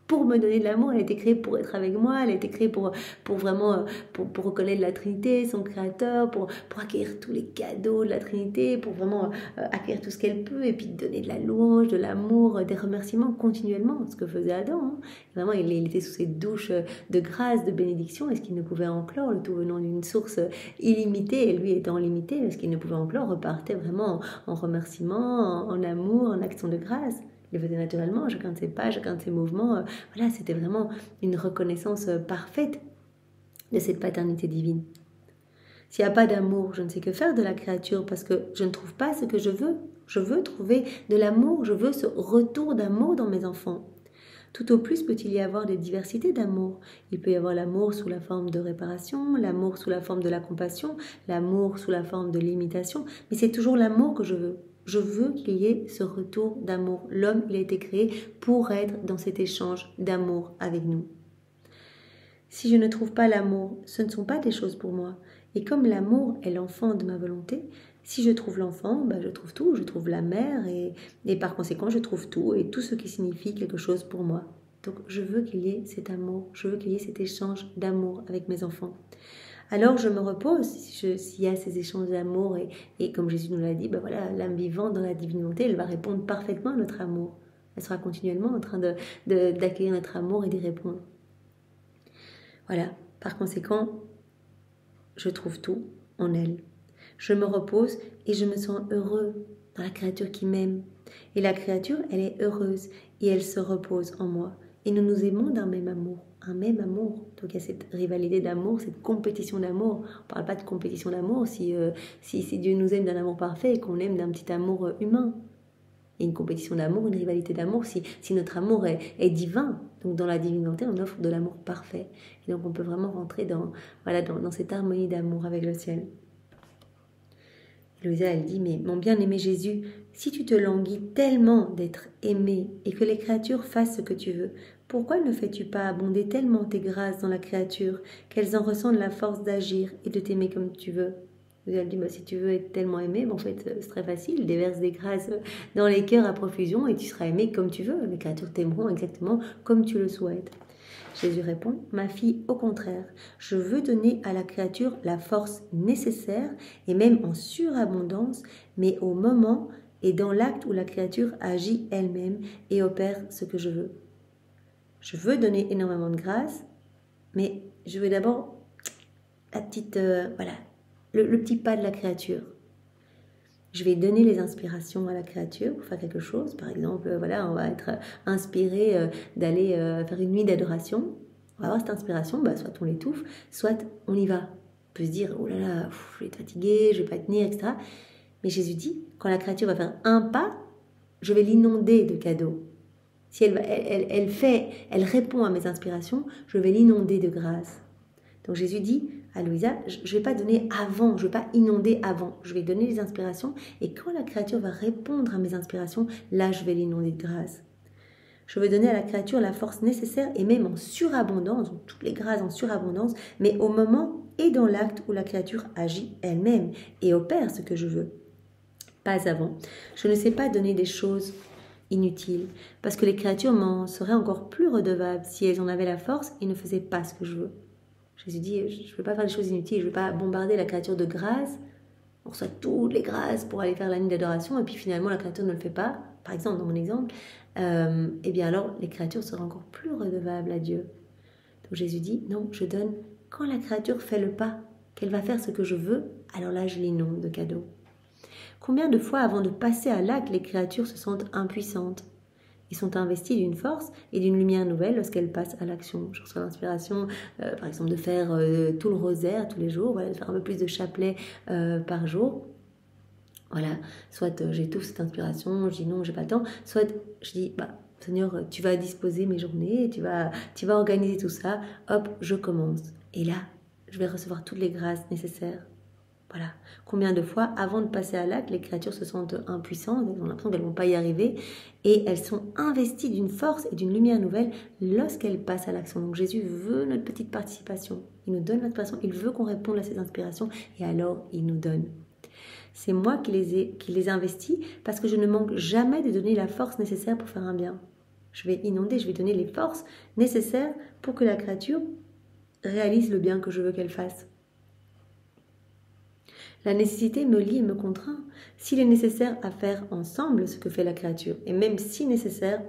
pour me donner de l'amour, elle a été créée pour être avec moi, elle a été créée pour vraiment, pour reconnaître la Trinité, son Créateur, pour acquérir tous les cadeaux de la Trinité, pour vraiment acquérir tout ce qu'elle peut, et puis donner de la louange, de l'amour, des remerciements continuellement, ce que faisait Adam. Hein. Vraiment, il était sous cette douche de grâce, de bénédiction, est-ce qu'il ne pouvait en clore, le tout venant d'une source illimitée, et lui étant limité, est-ce qu'il ne pouvait en clore, repartait vraiment en remerciement, en amour, en action de grâce. Il le faisait naturellement, chacun de ses pas, chacun de ses mouvements. Voilà, c'était vraiment une reconnaissance parfaite de cette paternité divine. S'il n'y a pas d'amour, je ne sais que faire de la créature parce que je ne trouve pas ce que je veux. Je veux trouver de l'amour, je veux ce retour d'amour dans mes enfants. Tout au plus peut-il y avoir des diversités d'amour. Il peut y avoir l'amour sous la forme de réparation, l'amour sous la forme de la compassion, l'amour sous la forme de l'imitation, mais c'est toujours l'amour que je veux. Je veux qu'il y ait ce retour d'amour. L'homme, il a été créé pour être dans cet échange d'amour avec nous. Si je ne trouve pas l'amour, ce ne sont pas des choses pour moi. Et comme l'amour est l'enfant de ma volonté, si je trouve l'enfant, je trouve tout, je trouve la mère et par conséquent je trouve tout et tout ce qui signifie quelque chose pour moi. Donc je veux qu'il y ait cet amour, je veux qu'il y ait cet échange d'amour avec mes enfants. Alors je me repose s'il y a ces échanges d'amour et comme Jésus nous l'a dit, voilà, l'âme vivante dans la divine volonté, elle va répondre parfaitement à notre amour. Elle sera continuellement en train d'accueillir notre amour et d'y répondre. Voilà, par conséquent, je trouve tout en elle. Je me repose et je me sens heureux dans la créature qui m'aime. Et la créature, elle est heureuse et elle se repose en moi. Et nous nous aimons d'un même amour, un même amour. Donc il y a cette rivalité d'amour, cette compétition d'amour. On ne parle pas de compétition d'amour si Dieu nous aime d'un amour parfait et qu'on aime d'un petit amour humain. Il y a une compétition d'amour, une rivalité d'amour si notre amour est divin. Donc dans la divine volonté, on offre de l'amour parfait. Et donc on peut vraiment rentrer dans cette harmonie d'amour avec le ciel. Louisa, elle dit, mais mon bien-aimé Jésus, si tu te languis tellement d'être aimé et que les créatures fassent ce que tu veux, pourquoi ne fais-tu pas abonder tellement tes grâces dans la créature qu'elles en ressentent la force d'agir et de t'aimer comme tu veux? Louisa, elle dit, si tu veux être tellement aimé, en fait, c'est très facile, déverse des grâces dans les cœurs à profusion et tu seras aimé comme tu veux. Les créatures t'aimeront exactement comme tu le souhaites. Jésus répond, ma fille, au contraire, je veux donner à la créature la force nécessaire et même en surabondance, mais au moment et dans l'acte où la créature agit elle-même et opère ce que je veux. Je veux donner énormément de grâce, mais je veux d'abord la petite, le petit pas de la créature. Je vais donner les inspirations à la créature pour faire quelque chose. Par exemple, on va être inspiré d'aller faire une nuit d'adoration. On va avoir cette inspiration, soit on l'étouffe, soit on y va. On peut se dire, oh là là, je vais être fatigué, je ne vais pas tenir, etc. Mais Jésus dit, quand la créature va faire un pas, je vais l'inonder de cadeaux. Si elle répond à mes inspirations, je vais l'inonder de grâce. Donc Jésus dit à Louisa, je ne vais pas donner avant, je ne vais pas inonder avant, je vais donner les inspirations et quand la créature va répondre à mes inspirations, là je vais l'inonder de grâce. Je veux donner à la créature la force nécessaire et même en surabondance, donc toutes les grâces en surabondance, mais au moment et dans l'acte où la créature agit elle-même et opère ce que je veux. Pas avant. Je ne sais pas donner des choses inutiles, parce que les créatures m'en seraient encore plus redevables si elles en avaient la force et ne faisaient pas ce que je veux. Jésus dit, je ne veux pas faire des choses inutiles, je ne veux pas bombarder la créature de grâce, on reçoit toutes les grâces pour aller faire la nuit d'adoration, et puis finalement la créature ne le fait pas, par exemple, dans mon exemple, et bien alors les créatures seraient encore plus redevables à Dieu. Donc Jésus dit, non, je donne, quand la créature fait le pas, qu'elle va faire ce que je veux, alors là je l'inonde de cadeaux. Combien de fois avant de passer à l'acte, les créatures se sentent impuissantes et sont investies d'une force et d'une lumière nouvelle lorsqu'elles passent à l'action. Je reçois l'inspiration, par exemple, de faire tout le rosaire tous les jours, de faire un peu plus de chapelet par jour. Voilà, soit j'étouffe cette inspiration, je dis non, j'ai pas le temps, soit je dis, Seigneur, tu vas disposer mes journées, tu vas organiser tout ça, hop, je commence. Et là, je vais recevoir toutes les grâces nécessaires. Voilà. Combien de fois, avant de passer à l'acte, les créatures se sentent impuissantes, elles ont l'impression qu'elles ne vont pas y arriver, et elles sont investies d'une force et d'une lumière nouvelle lorsqu'elles passent à l'action. Donc Jésus veut notre petite participation, il nous donne notre passion, il veut qu'on réponde à ses inspirations, et alors il nous donne. C'est moi qui les ai investis parce que je ne manque jamais de donner la force nécessaire pour faire un bien. Je vais inonder, je vais donner les forces nécessaires pour que la créature réalise le bien que je veux qu'elle fasse. La nécessité me lie et me contraint. S'il est nécessaire à faire ensemble ce que fait la créature, et même si nécessaire,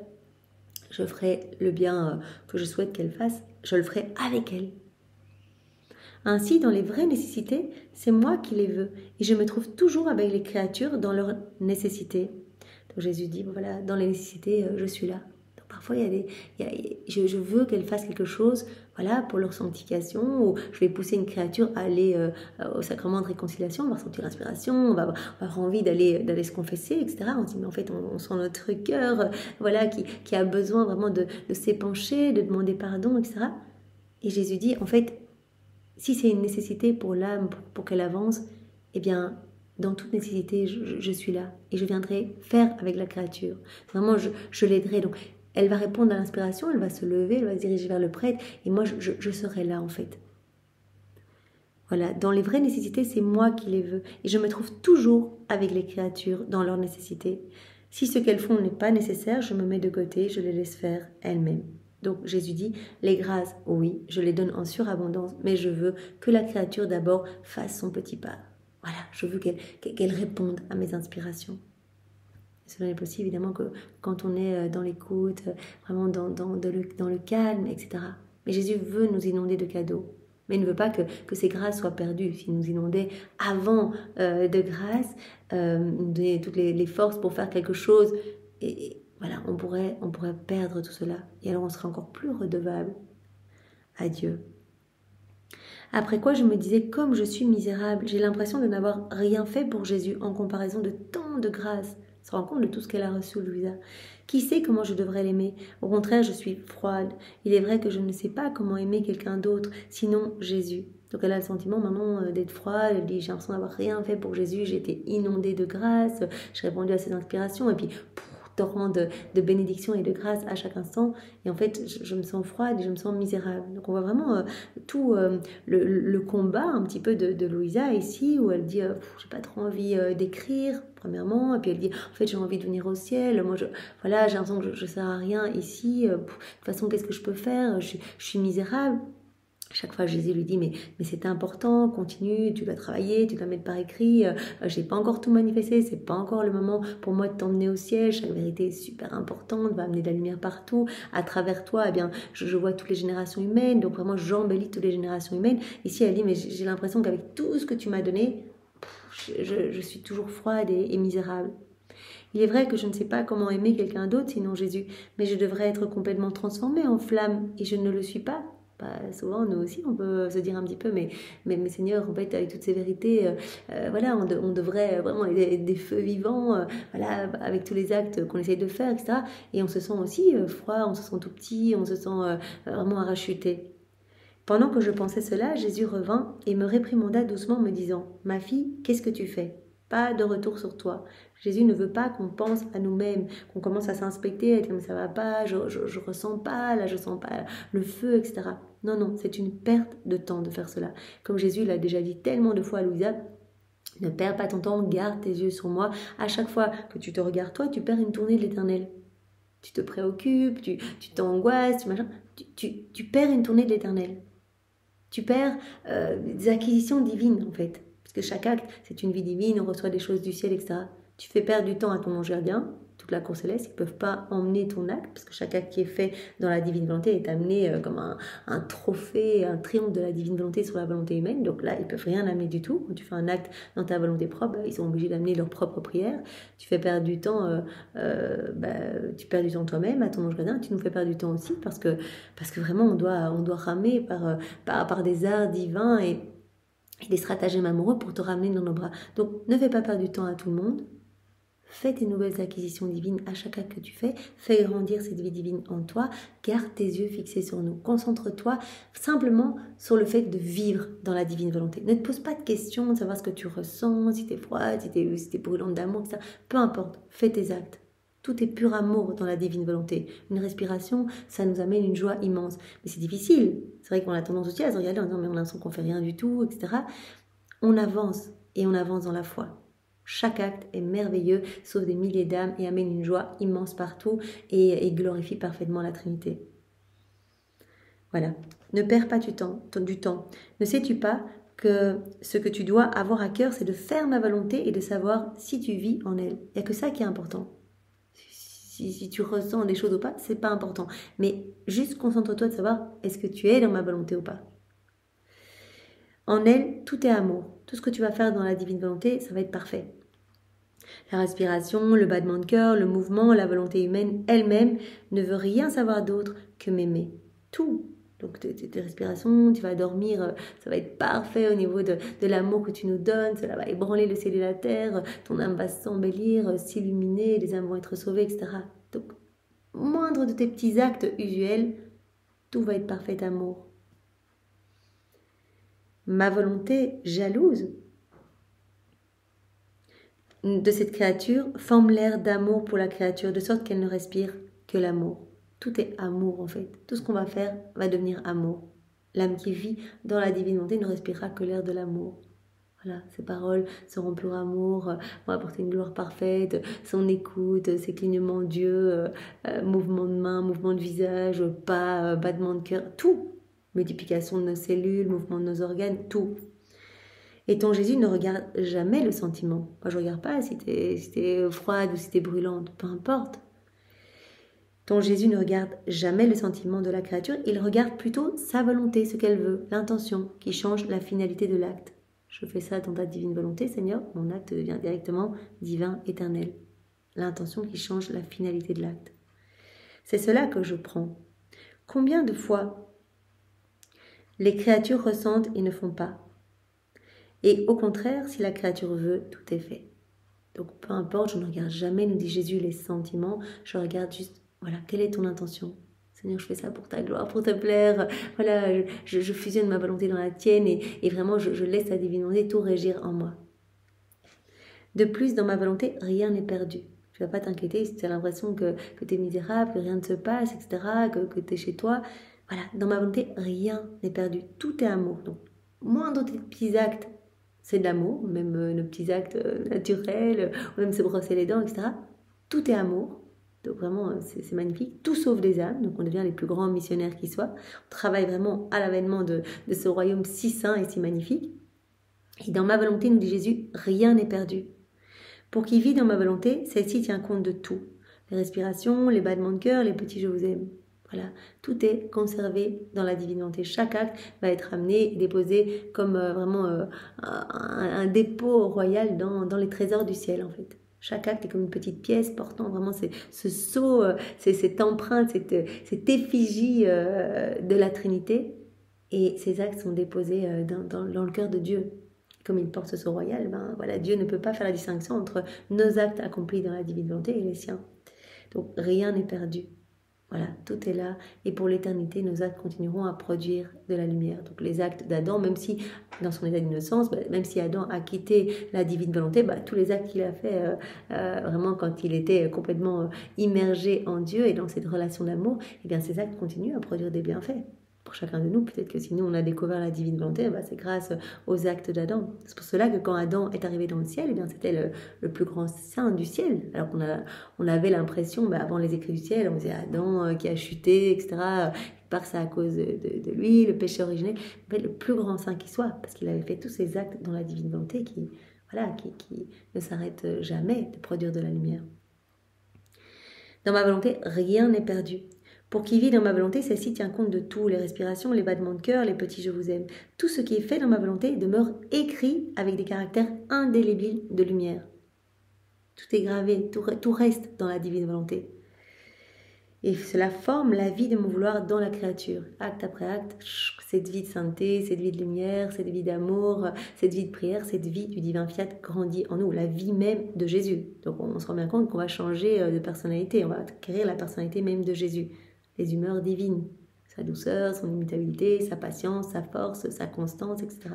je ferai le bien que je souhaite qu'elle fasse, je le ferai avec elle. Ainsi, dans les vraies nécessités, c'est moi qui les veux, et je me trouve toujours avec les créatures dans leurs nécessités. Donc Jésus dit, voilà, dans les nécessités, je suis là. Donc parfois, je veux qu'elle fasse quelque chose, voilà, pour leur sanctification, ou je vais pousser une créature à aller au sacrement de réconciliation, on va ressentir l'inspiration, on va avoir envie d'aller se confesser, etc. On dit, mais en fait, on sent notre cœur, voilà, qui a besoin vraiment de s'épancher, de demander pardon, etc. Et Jésus dit, en fait, si c'est une nécessité pour l'âme, pour qu'elle avance, eh bien, dans toute nécessité, je suis là. Et je viendrai faire avec la créature. Vraiment, je l'aiderai. Donc, elle va répondre à l'inspiration, elle va se lever, elle va se diriger vers le prêtre. Et moi, je serai là, en fait. Voilà, dans les vraies nécessités, c'est moi qui les veux. Et je me trouve toujours avec les créatures dans leurs nécessités. Si ce qu'elles font n'est pas nécessaire, je me mets de côté, je les laisse faire elles-mêmes. Donc Jésus dit, les grâces, oui, je les donne en surabondance, mais je veux que la créature d'abord fasse son petit pas. Voilà, je veux qu'elle réponde à mes inspirations. Cela n'est possible évidemment que quand on est dans l'écoute, vraiment dans le calme, etc. Mais Jésus veut nous inonder de cadeaux. Mais il ne veut pas que ces grâces soient perdues. S'il nous inondait avant de grâces, nous donnait toutes les forces pour faire quelque chose, et voilà, on pourrait perdre tout cela. Et alors on serait encore plus redevable à Dieu. Après quoi je me disais, comme je suis misérable, j'ai l'impression de n'avoir rien fait pour Jésus en comparaison de tant de grâces. Se rend compte de tout ce qu'elle a reçu, Louisa. Qui sait comment je devrais l'aimer? Au contraire, je suis froide. Il est vrai que je ne sais pas comment aimer quelqu'un d'autre, sinon Jésus. Donc elle a le sentiment maintenant d'être froide. Elle dit, j'ai l'impression d'avoir rien fait pour Jésus. J'ai été inondée de grâce. J'ai répondu à ses inspirations. Et puis, torrent de bénédiction et de grâce à chaque instant. Et en fait, je me sens froide et je me sens misérable. Donc on voit vraiment tout le combat un petit peu de Louisa ici, où elle dit, j'ai pas trop envie d'écrire, premièrement. Et puis elle dit, en fait, j'ai envie de venir au ciel. Moi, voilà, j'ai l'impression que je sers à rien ici. De toute façon, qu'est-ce que je peux faire? Je suis misérable. Chaque fois, Jésus lui dit, mais c'est important, continue, tu dois travailler, tu dois mettre par écrit, j'ai pas encore tout manifesté, c'est pas encore le moment pour moi de t'emmener au ciel, chaque vérité est super importante, va amener de la lumière partout, à travers toi, eh bien, je vois toutes les générations humaines, donc vraiment, j'embellis toutes les générations humaines. Ici, elle dit, mais j'ai l'impression qu'avec tout ce que tu m'as donné, je suis toujours froide et misérable. Il est vrai que je ne sais pas comment aimer quelqu'un d'autre, sinon Jésus, mais je devrais être complètement transformée en flamme, et je ne le suis pas. Souvent, nous aussi, on peut se dire un petit peu, mais Seigneur, en fait, avec toutes ces vérités, voilà, on devrait vraiment être des feux vivants, voilà, avec tous les actes qu'on essaye de faire, etc. Et on se sent aussi froid, on se sent tout petit, on se sent vraiment arachuté. Pendant que je pensais cela, Jésus revint et me réprimanda doucement, me disant, « Ma fille, qu'est-ce que tu fais ? Pas de retour sur toi. » Jésus ne veut pas qu'on pense à nous-mêmes, qu'on commence à s'inspecter, à dire mais ça va pas, je ressens pas, là je sens pas le feu, etc. Non, non, c'est une perte de temps de faire cela. Comme Jésus l'a déjà dit tellement de fois à Louisa, ne perds pas ton temps, garde tes yeux sur moi. À chaque fois que tu te regardes toi, tu perds une tournée de l'Éternel. Tu te préoccupes, tu t'angoisses, tu perds une tournée de l'Éternel. Tu perds des acquisitions divines en fait. Parce que chaque acte, c'est une vie divine, on reçoit des choses du ciel, etc. Tu fais perdre du temps à ton ange gardien, toute la cour céleste, ils ne peuvent pas emmener ton acte, parce que chaque acte qui est fait dans la divine volonté est amené comme un trophée, un triomphe de la divine volonté sur la volonté humaine. Donc là, ils ne peuvent rien amener du tout. Quand tu fais un acte dans ta volonté propre, ils sont obligés d'amener leur propre prière. Tu fais perdre du temps, tu perds du temps toi-même, à ton ange gardien, tu nous fais perdre du temps aussi, parce que vraiment, on doit ramer par des arts divins et des stratagèmes amoureux pour te ramener dans nos bras. Donc, ne fais pas perdre du temps à tout le monde. Fais tes nouvelles acquisitions divines à chaque acte que tu fais. Fais grandir cette vie divine en toi. Garde tes yeux fixés sur nous. Concentre-toi simplement sur le fait de vivre dans la divine volonté. Ne te pose pas de questions de savoir ce que tu ressens, si tu es froide, si tu es brûlante d'amour, etc. Peu importe, fais tes actes. Tout est pur amour dans la divine volonté. Une respiration, ça nous amène une joie immense. Mais c'est difficile. C'est vrai qu'on a tendance aussi à se regarder en disant mais on a l'impression qu'on fait rien du tout, etc. On avance et on avance dans la foi. Chaque acte est merveilleux, sauve des milliers d'âmes et amène une joie immense partout et glorifie parfaitement la Trinité. Voilà. Ne perds pas du temps. Ne sais-tu pas que ce que tu dois avoir à cœur, c'est de faire ma volonté et de savoir si tu vis en elle. Il n'y a que ça qui est important. Si tu ressens des choses ou pas, c'est pas important. Mais juste concentre-toi de savoir est-ce que tu es dans ma volonté ou pas. En elle, tout est amour. Tout ce que tu vas faire dans la divine volonté, ça va être parfait. La respiration, le battement de cœur, le mouvement, la volonté humaine elle-même ne veut rien savoir d'autre que m'aimer. Tout. Donc tes respirations, tu vas dormir, ça va être parfait au niveau de l'amour que tu nous donnes, cela va ébranler le ciel et la terre, ton âme va s'embellir, s'illuminer, les âmes vont être sauvées, etc. Donc, moindre de tes petits actes usuels, tout va être parfait amour. Ma volonté jalouse de cette créature forme l'air d'amour pour la créature, de sorte qu'elle ne respire que l'amour. Tout est amour en fait. Tout ce qu'on va faire va devenir amour. L'âme qui vit dans la divine volonté ne respirera que l'air de l'amour. Voilà, ses paroles seront pur amour, vont apporter une gloire parfaite, son écoute, ses clignements d'yeux, mouvements de main, mouvements de visage, pas, battement de cœur, tout. Multiplication de nos cellules, mouvement de nos organes, tout. Et ton Jésus ne regarde jamais le sentiment. Moi, je ne regarde pas si t'es froide ou si t'es brûlante, peu importe. Ton Jésus ne regarde jamais le sentiment de la créature, il regarde plutôt sa volonté, ce qu'elle veut, l'intention, qui change la finalité de l'acte. Je fais ça dans ta divine volonté, Seigneur, mon acte devient directement divin, éternel. L'intention qui change la finalité de l'acte. C'est cela que je prends. Combien de fois les créatures ressentent et ne font pas? Et au contraire, si la créature veut, tout est fait. Donc peu importe, je ne regarde jamais, nous dit Jésus, les sentiments, je regarde juste, voilà, quelle est ton intention? Seigneur, je fais ça pour ta gloire, pour te plaire. Voilà, je fusionne ma volonté dans la tienne et vraiment, je laisse ta divine volonté tout régir en moi. De plus, dans ma volonté, rien n'est perdu. Tu ne vas pas t'inquiéter si tu as l'impression que tu es misérable, que rien ne se passe, etc., que tu es chez toi. Voilà, dans ma volonté, rien n'est perdu. Tout est amour. Donc, moindre de tes petits actes, c'est de l'amour, même nos petits actes naturels, ou même se brosser les dents, etc. Tout est amour. Donc vraiment, c'est magnifique. Tout sauve des âmes. Donc on devient les plus grands missionnaires qui soient. On travaille vraiment à l'avènement de ce royaume si saint et si magnifique. Et dans ma volonté, nous dit Jésus, rien n'est perdu. Pour qui vit dans ma volonté, celle-ci tient compte de tout. Les respirations, les battements de cœur, les petits je vous aime. Voilà, tout est conservé dans la divine volonté. Chaque acte va être amené et déposé comme vraiment un dépôt royal dans les trésors du ciel en fait. Chaque acte est comme une petite pièce portant vraiment ce sceau, cette empreinte, cette effigie de la Trinité. Et ces actes sont déposés dans le cœur de Dieu. Comme il porte ce sceau royal, ben voilà, Dieu ne peut pas faire la distinction entre nos actes accomplis dans la divine volonté et les siens. Donc rien n'est perdu. Voilà, tout est là. Et pour l'éternité, nos actes continueront à produire de la lumière. Donc les actes d'Adam, même si, dans son état d'innocence, même si Adam a quitté la divine volonté, tous les actes qu'il a fait, vraiment quand il était complètement immergé en Dieu et dans cette relation d'amour, eh bien ces actes continuent à produire des bienfaits. Pour chacun de nous, peut-être que si nous on a découvert la divine volonté, c'est grâce aux actes d'Adam. C'est pour cela que quand Adam est arrivé dans le ciel, eh bien c'était le plus grand saint du ciel. Alors qu'on avait l'impression, avant les écrits du ciel, on disait Adam qui a chuté, etc. Par ça à cause de lui, le péché originel. En fait, le plus grand saint qui soit, parce qu'il avait fait tous ces actes dans la divine volonté qui ne s'arrêtent jamais de produire de la lumière. Dans ma volonté, rien n'est perdu. Pour qui vit dans ma volonté, celle-ci tient compte de tout, les respirations, les battements de cœur, les petits je vous aime. Tout ce qui est fait dans ma volonté demeure écrit avec des caractères indélébiles de lumière. Tout est gravé, tout reste dans la divine volonté. Et cela forme la vie de mon vouloir dans la créature. Acte après acte, cette vie de sainteté, cette vie de lumière, cette vie d'amour, cette vie de prière, cette vie du divin fiat grandit en nous, la vie même de Jésus. Donc on se rend bien compte qu'on va changer de personnalité, on va acquérir la personnalité même de Jésus. Les humeurs divines, sa douceur, son immutabilité, sa patience, sa force, sa constance, etc.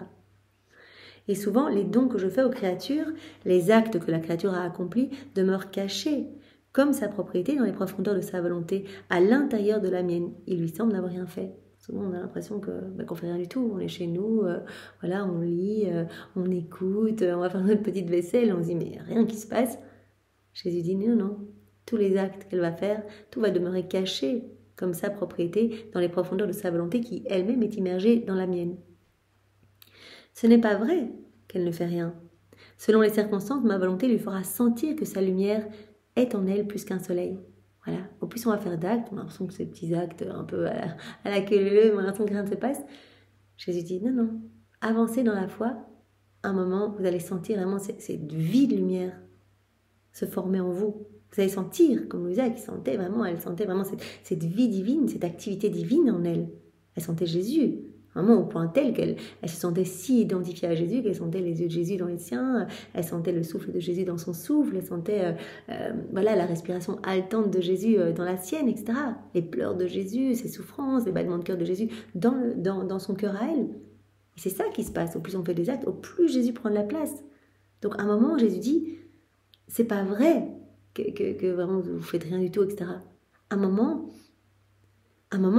Et souvent, les dons que je fais aux créatures, les actes que la créature a accomplis, demeurent cachés, comme sa propriété dans les profondeurs de sa volonté, à l'intérieur de la mienne. Il lui semble n'avoir rien fait. Souvent, on a l'impression qu'on fait rien du tout. On est chez nous, voilà, on lit, on écoute, on va faire notre petite vaisselle, on se dit, mais rien qui se passe. Jésus dit, non, non, tous les actes qu'elle va faire, tout va demeurer caché comme sa propriété dans les profondeurs de sa volonté qui elle-même est immergée dans la mienne. Ce n'est pas vrai qu'elle ne fait rien. Selon les circonstances, ma volonté lui fera sentir que sa lumière est en elle plus qu'un soleil. Voilà. Au plus on va faire d'actes, on a l'impression que ces petits actes un peu à la queue leu, on a l'impression que rien ne se passe. Jésus dit, non, non, avancez dans la foi, un moment, vous allez sentir vraiment cette vie de lumière se former en vous. Vous allez sentir, comme Louisa qui sentait vraiment, elle sentait vraiment cette vie divine, cette activité divine en elle. Elle sentait Jésus, vraiment au point tel qu'elle se sentait si identifiée à Jésus qu'elle sentait les yeux de Jésus dans les siens, elle sentait le souffle de Jésus dans son souffle, elle sentait voilà, la respiration haletante de Jésus dans la sienne, etc. Les pleurs de Jésus, ses souffrances, les battements de cœur de Jésus dans son cœur à elle. Et c'est ça qui se passe. Au plus on fait des actes, au plus Jésus prend de la place. Donc à un moment, Jésus dit, c'est pas vrai que vraiment vous faites rien du tout, etc. À un moment,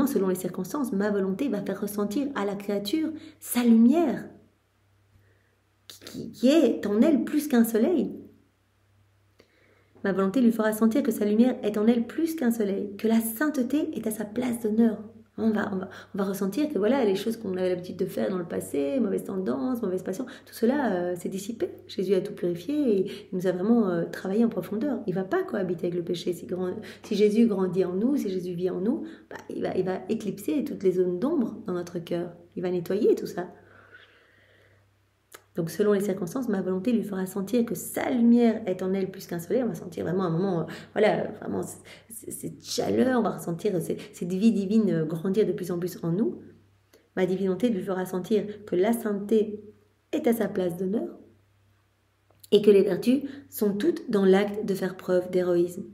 selon les circonstances, ma volonté va faire ressentir à la créature sa lumière, qui est en elle plus qu'un soleil. Ma volonté lui fera sentir que sa lumière est en elle plus qu'un soleil, que la sainteté est à sa place d'honneur. On va ressentir que voilà, les choses qu'on avait l'habitude de faire dans le passé, mauvaise tendance, mauvaise passion, tout cela s'est dissipé. Jésus a tout purifié et il nous a vraiment travaillé en profondeur. Il ne va pas cohabiter avec le péché. Si Jésus grandit en nous, si Jésus vit en nous, bah, il va éclipser toutes les zones d'ombre dans notre cœur. Il va nettoyer tout ça. Donc selon les circonstances, ma volonté lui fera sentir que sa lumière est en elle plus qu'un soleil. On va sentir vraiment un moment, voilà, vraiment cette chaleur, on va ressentir cette vie divine grandir de plus en plus en nous. Ma divinité lui fera sentir que la sainteté est à sa place d'honneur et que les vertus sont toutes dans l'acte de faire preuve d'héroïsme,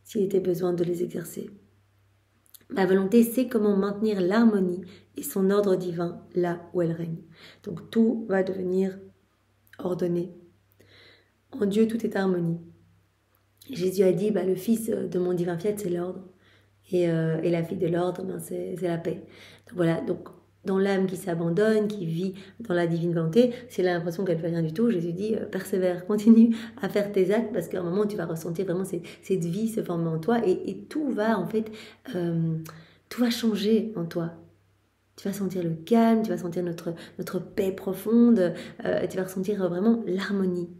s'il était besoin de les exercer. Ma volonté sait comment maintenir l'harmonie et son ordre divin là où elle règne. Donc tout va devenir ordonné. En Dieu, tout est harmonie. Jésus a dit, le fils de mon divin fiat, c'est l'ordre. Et la fille de l'ordre, c'est la paix. Donc voilà, donc dans l'âme qui s'abandonne, qui vit dans la divine volonté, si elle a l'impression qu'elle ne fait rien du tout, Jésus dit, persévère, continue à faire tes actes, parce qu'à un moment, tu vas ressentir vraiment cette vie se former en toi, et tout va, en fait, tout va changer en toi. Tu vas sentir le calme, tu vas sentir notre paix profonde, tu vas ressentir vraiment l'harmonie.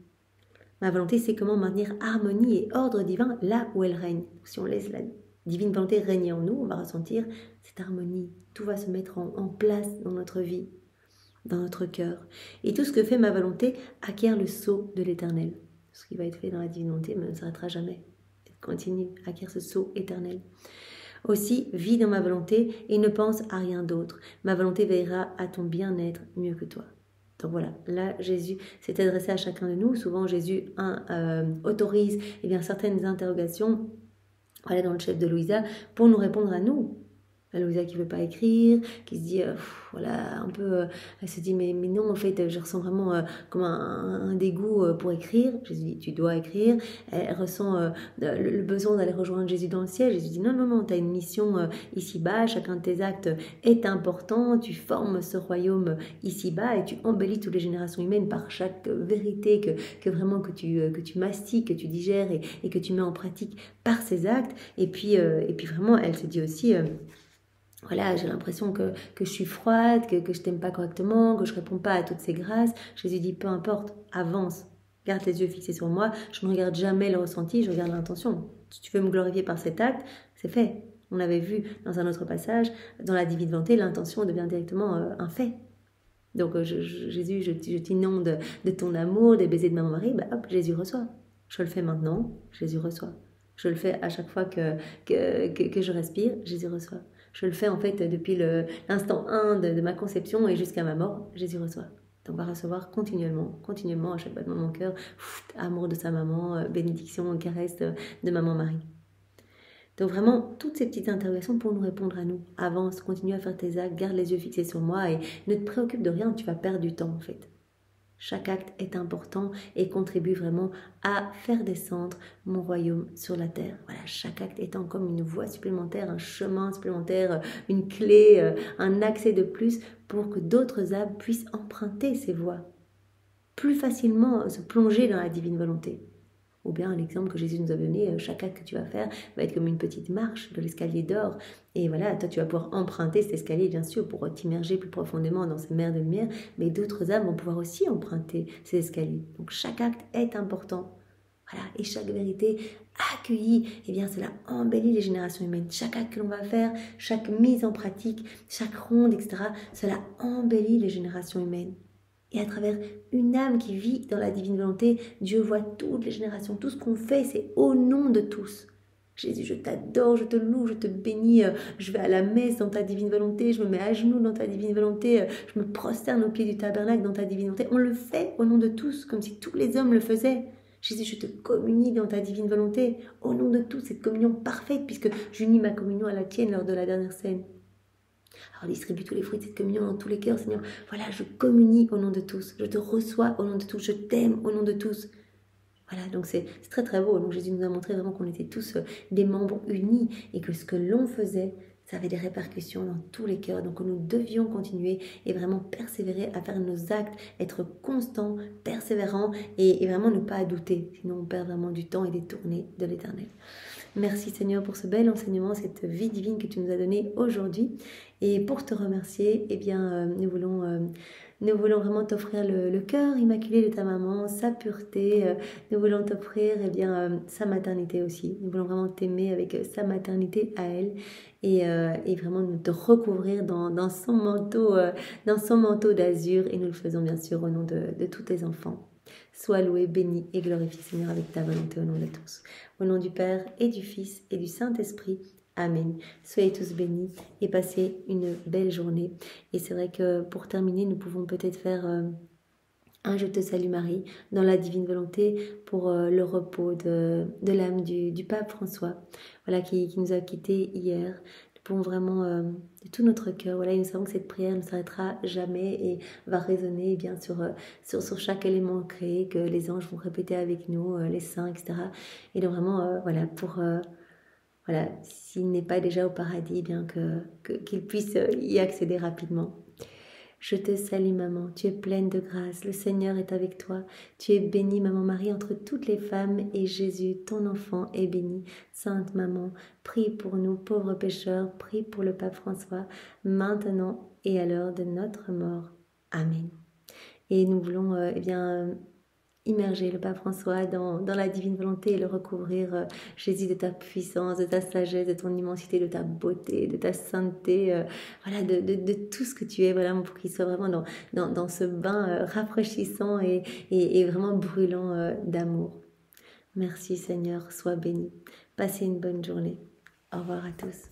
Ma volonté, c'est comment maintenir harmonie et ordre divin là où elle règne. Si on laisse la divine volonté régner en nous, on va ressentir cette harmonie. Tout va se mettre en place dans notre vie, dans notre cœur. Et tout ce que fait ma volonté acquiert le sceau de l'éternel. Ce qui va être fait dans la divine volonté ne s'arrêtera jamais. Continue, acquiert ce sceau éternel. Aussi, vis dans ma volonté et ne pense à rien d'autre. Ma volonté veillera à ton bien-être mieux que toi. Donc voilà, là Jésus s'est adressé à chacun de nous. Souvent Jésus autorise certaines interrogations dans le chef de Louisa pour nous répondre à nous. Louisa qui ne veut pas écrire, qui se dit, un peu, elle se dit, mais non, en fait, je ressens vraiment comme un dégoût pour écrire. Jésus dit, tu dois écrire. Elle ressent le besoin d'aller rejoindre Jésus dans le ciel. Jésus dit, non, tu as une mission ici-bas, chacun de tes actes est important, tu formes ce royaume ici-bas et tu embellis toutes les générations humaines par chaque vérité que vraiment que tu mastiques, que tu digères et que tu mets en pratique par ces actes. Et puis vraiment, elle se dit aussi... j'ai l'impression que je suis froide, que je t'aime pas correctement, que je réponds pas à toutes ces grâces. Jésus dit, peu importe, avance, garde les yeux fixés sur moi, je ne regarde jamais le ressenti, je regarde l'intention. Si tu veux me glorifier par cet acte, c'est fait. On avait vu dans un autre passage, dans la divine volonté, l'intention devient directement un fait. Donc Jésus, je t'inonde de ton amour, des baisers de ma Marie, Jésus reçoit. Je le fais maintenant, Jésus reçoit. Je le fais à chaque fois que je respire, Jésus reçoit. Je le fais en fait depuis l'instant 1 de ma conception et jusqu'à ma mort, Jésus reçoit. Donc on va recevoir continuellement à chaque battement de mon cœur, amour de sa maman, bénédiction, caresse de maman Marie. Donc vraiment, toutes ces petites interrogations pour nous répondre à nous. Avance, continue à faire tes actes, garde les yeux fixés sur moi et ne te préoccupe de rien, tu vas perdre du temps en fait. Chaque acte est important et contribue vraiment à faire descendre mon royaume sur la terre. Voilà, chaque acte étant comme une voie supplémentaire, un chemin supplémentaire, une clé, un accès de plus pour que d'autres âmes puissent emprunter ces voies, plus facilement se plonger dans la divine volonté. Ou bien l'exemple que Jésus nous a donné, chaque acte que tu vas faire va être comme une petite marche de l'escalier d'or. Et voilà, toi tu vas pouvoir emprunter cet escalier bien sûr pour t'immerger plus profondément dans ces mers de lumière, mais d'autres âmes vont pouvoir aussi emprunter ces escaliers. Donc chaque acte est important. Voilà, et chaque vérité accueillie, eh bien cela embellit les générations humaines. Chaque acte que l'on va faire, chaque mise en pratique, chaque ronde, etc., cela embellit les générations humaines. Et à travers une âme qui vit dans la divine volonté, Dieu voit toutes les générations. Tout ce qu'on fait, c'est au nom de tous. Jésus, je t'adore, je te loue, je te bénis. Je vais à la messe dans ta divine volonté. Je me mets à genoux dans ta divine volonté. Je me prosterne au pied du tabernacle dans ta divine volonté. On le fait au nom de tous, comme si tous les hommes le faisaient. Jésus, je te communie dans ta divine volonté, au nom de tous, cette communion parfaite, puisque j'unis ma communion à la tienne lors de la dernière scène. Alors distribue tous les fruits de cette communion dans tous les cœurs, Seigneur. Voilà, je communie au nom de tous. Je te reçois au nom de tous. Je t'aime au nom de tous. Voilà, donc c'est très très beau. Donc Jésus nous a montré vraiment qu'on était tous des membres unis et que ce que l'on faisait, ça avait des répercussions dans tous les cœurs. Donc nous devions continuer et vraiment persévérer à faire nos actes, être constants, persévérants et vraiment ne pas douter. Sinon on perd vraiment du temps et détourner de l'éternel. Merci Seigneur pour ce bel enseignement, cette vie divine que tu nous as donnée aujourd'hui. Et pour te remercier, eh bien, nous voulons vraiment t'offrir le cœur immaculé de ta maman, sa pureté. Nous voulons t'offrir eh bien, sa maternité aussi. Nous voulons vraiment t'aimer avec sa maternité à elle et vraiment te recouvrir dans son manteau d'azur. Et nous le faisons bien sûr au nom de tous tes enfants. Sois loué, béni et glorifié Seigneur avec ta volonté au nom de tous. Au nom du Père et du Fils et du Saint-Esprit. Amen. Soyez tous bénis et passez une belle journée. Et c'est vrai que pour terminer, nous pouvons peut-être faire un Je te salue Marie dans la divine volonté pour le repos de l'âme du pape François, voilà, qui nous a quittés hier. Nous pouvons vraiment de tout notre cœur, voilà, et nous savons que cette prière ne s'arrêtera jamais et va résonner bien sur chaque élément créé, que les anges vont répéter avec nous, les saints, etc. Et donc vraiment, voilà, voilà, s'il n'est pas déjà au paradis, eh bien qu'il puisse y accéder rapidement. Je te salue maman, tu es pleine de grâce, le Seigneur est avec toi. Tu es bénie maman Marie entre toutes les femmes et Jésus, ton enfant, est béni. Sainte maman, prie pour nous pauvres pécheurs, prie pour le pape François, maintenant et à l'heure de notre mort. Amen. Et nous voulons eh bien immerger le pape François dans la divine volonté et le recouvrir, Jésus, de ta puissance, de ta sagesse, de ton immensité, de ta beauté, de ta sainteté, voilà, de tout ce que tu es, voilà, pour qu'il soit vraiment dans ce bain rafraîchissant et vraiment brûlant d'amour. Merci Seigneur, sois béni. Passez une bonne journée. Au revoir à tous.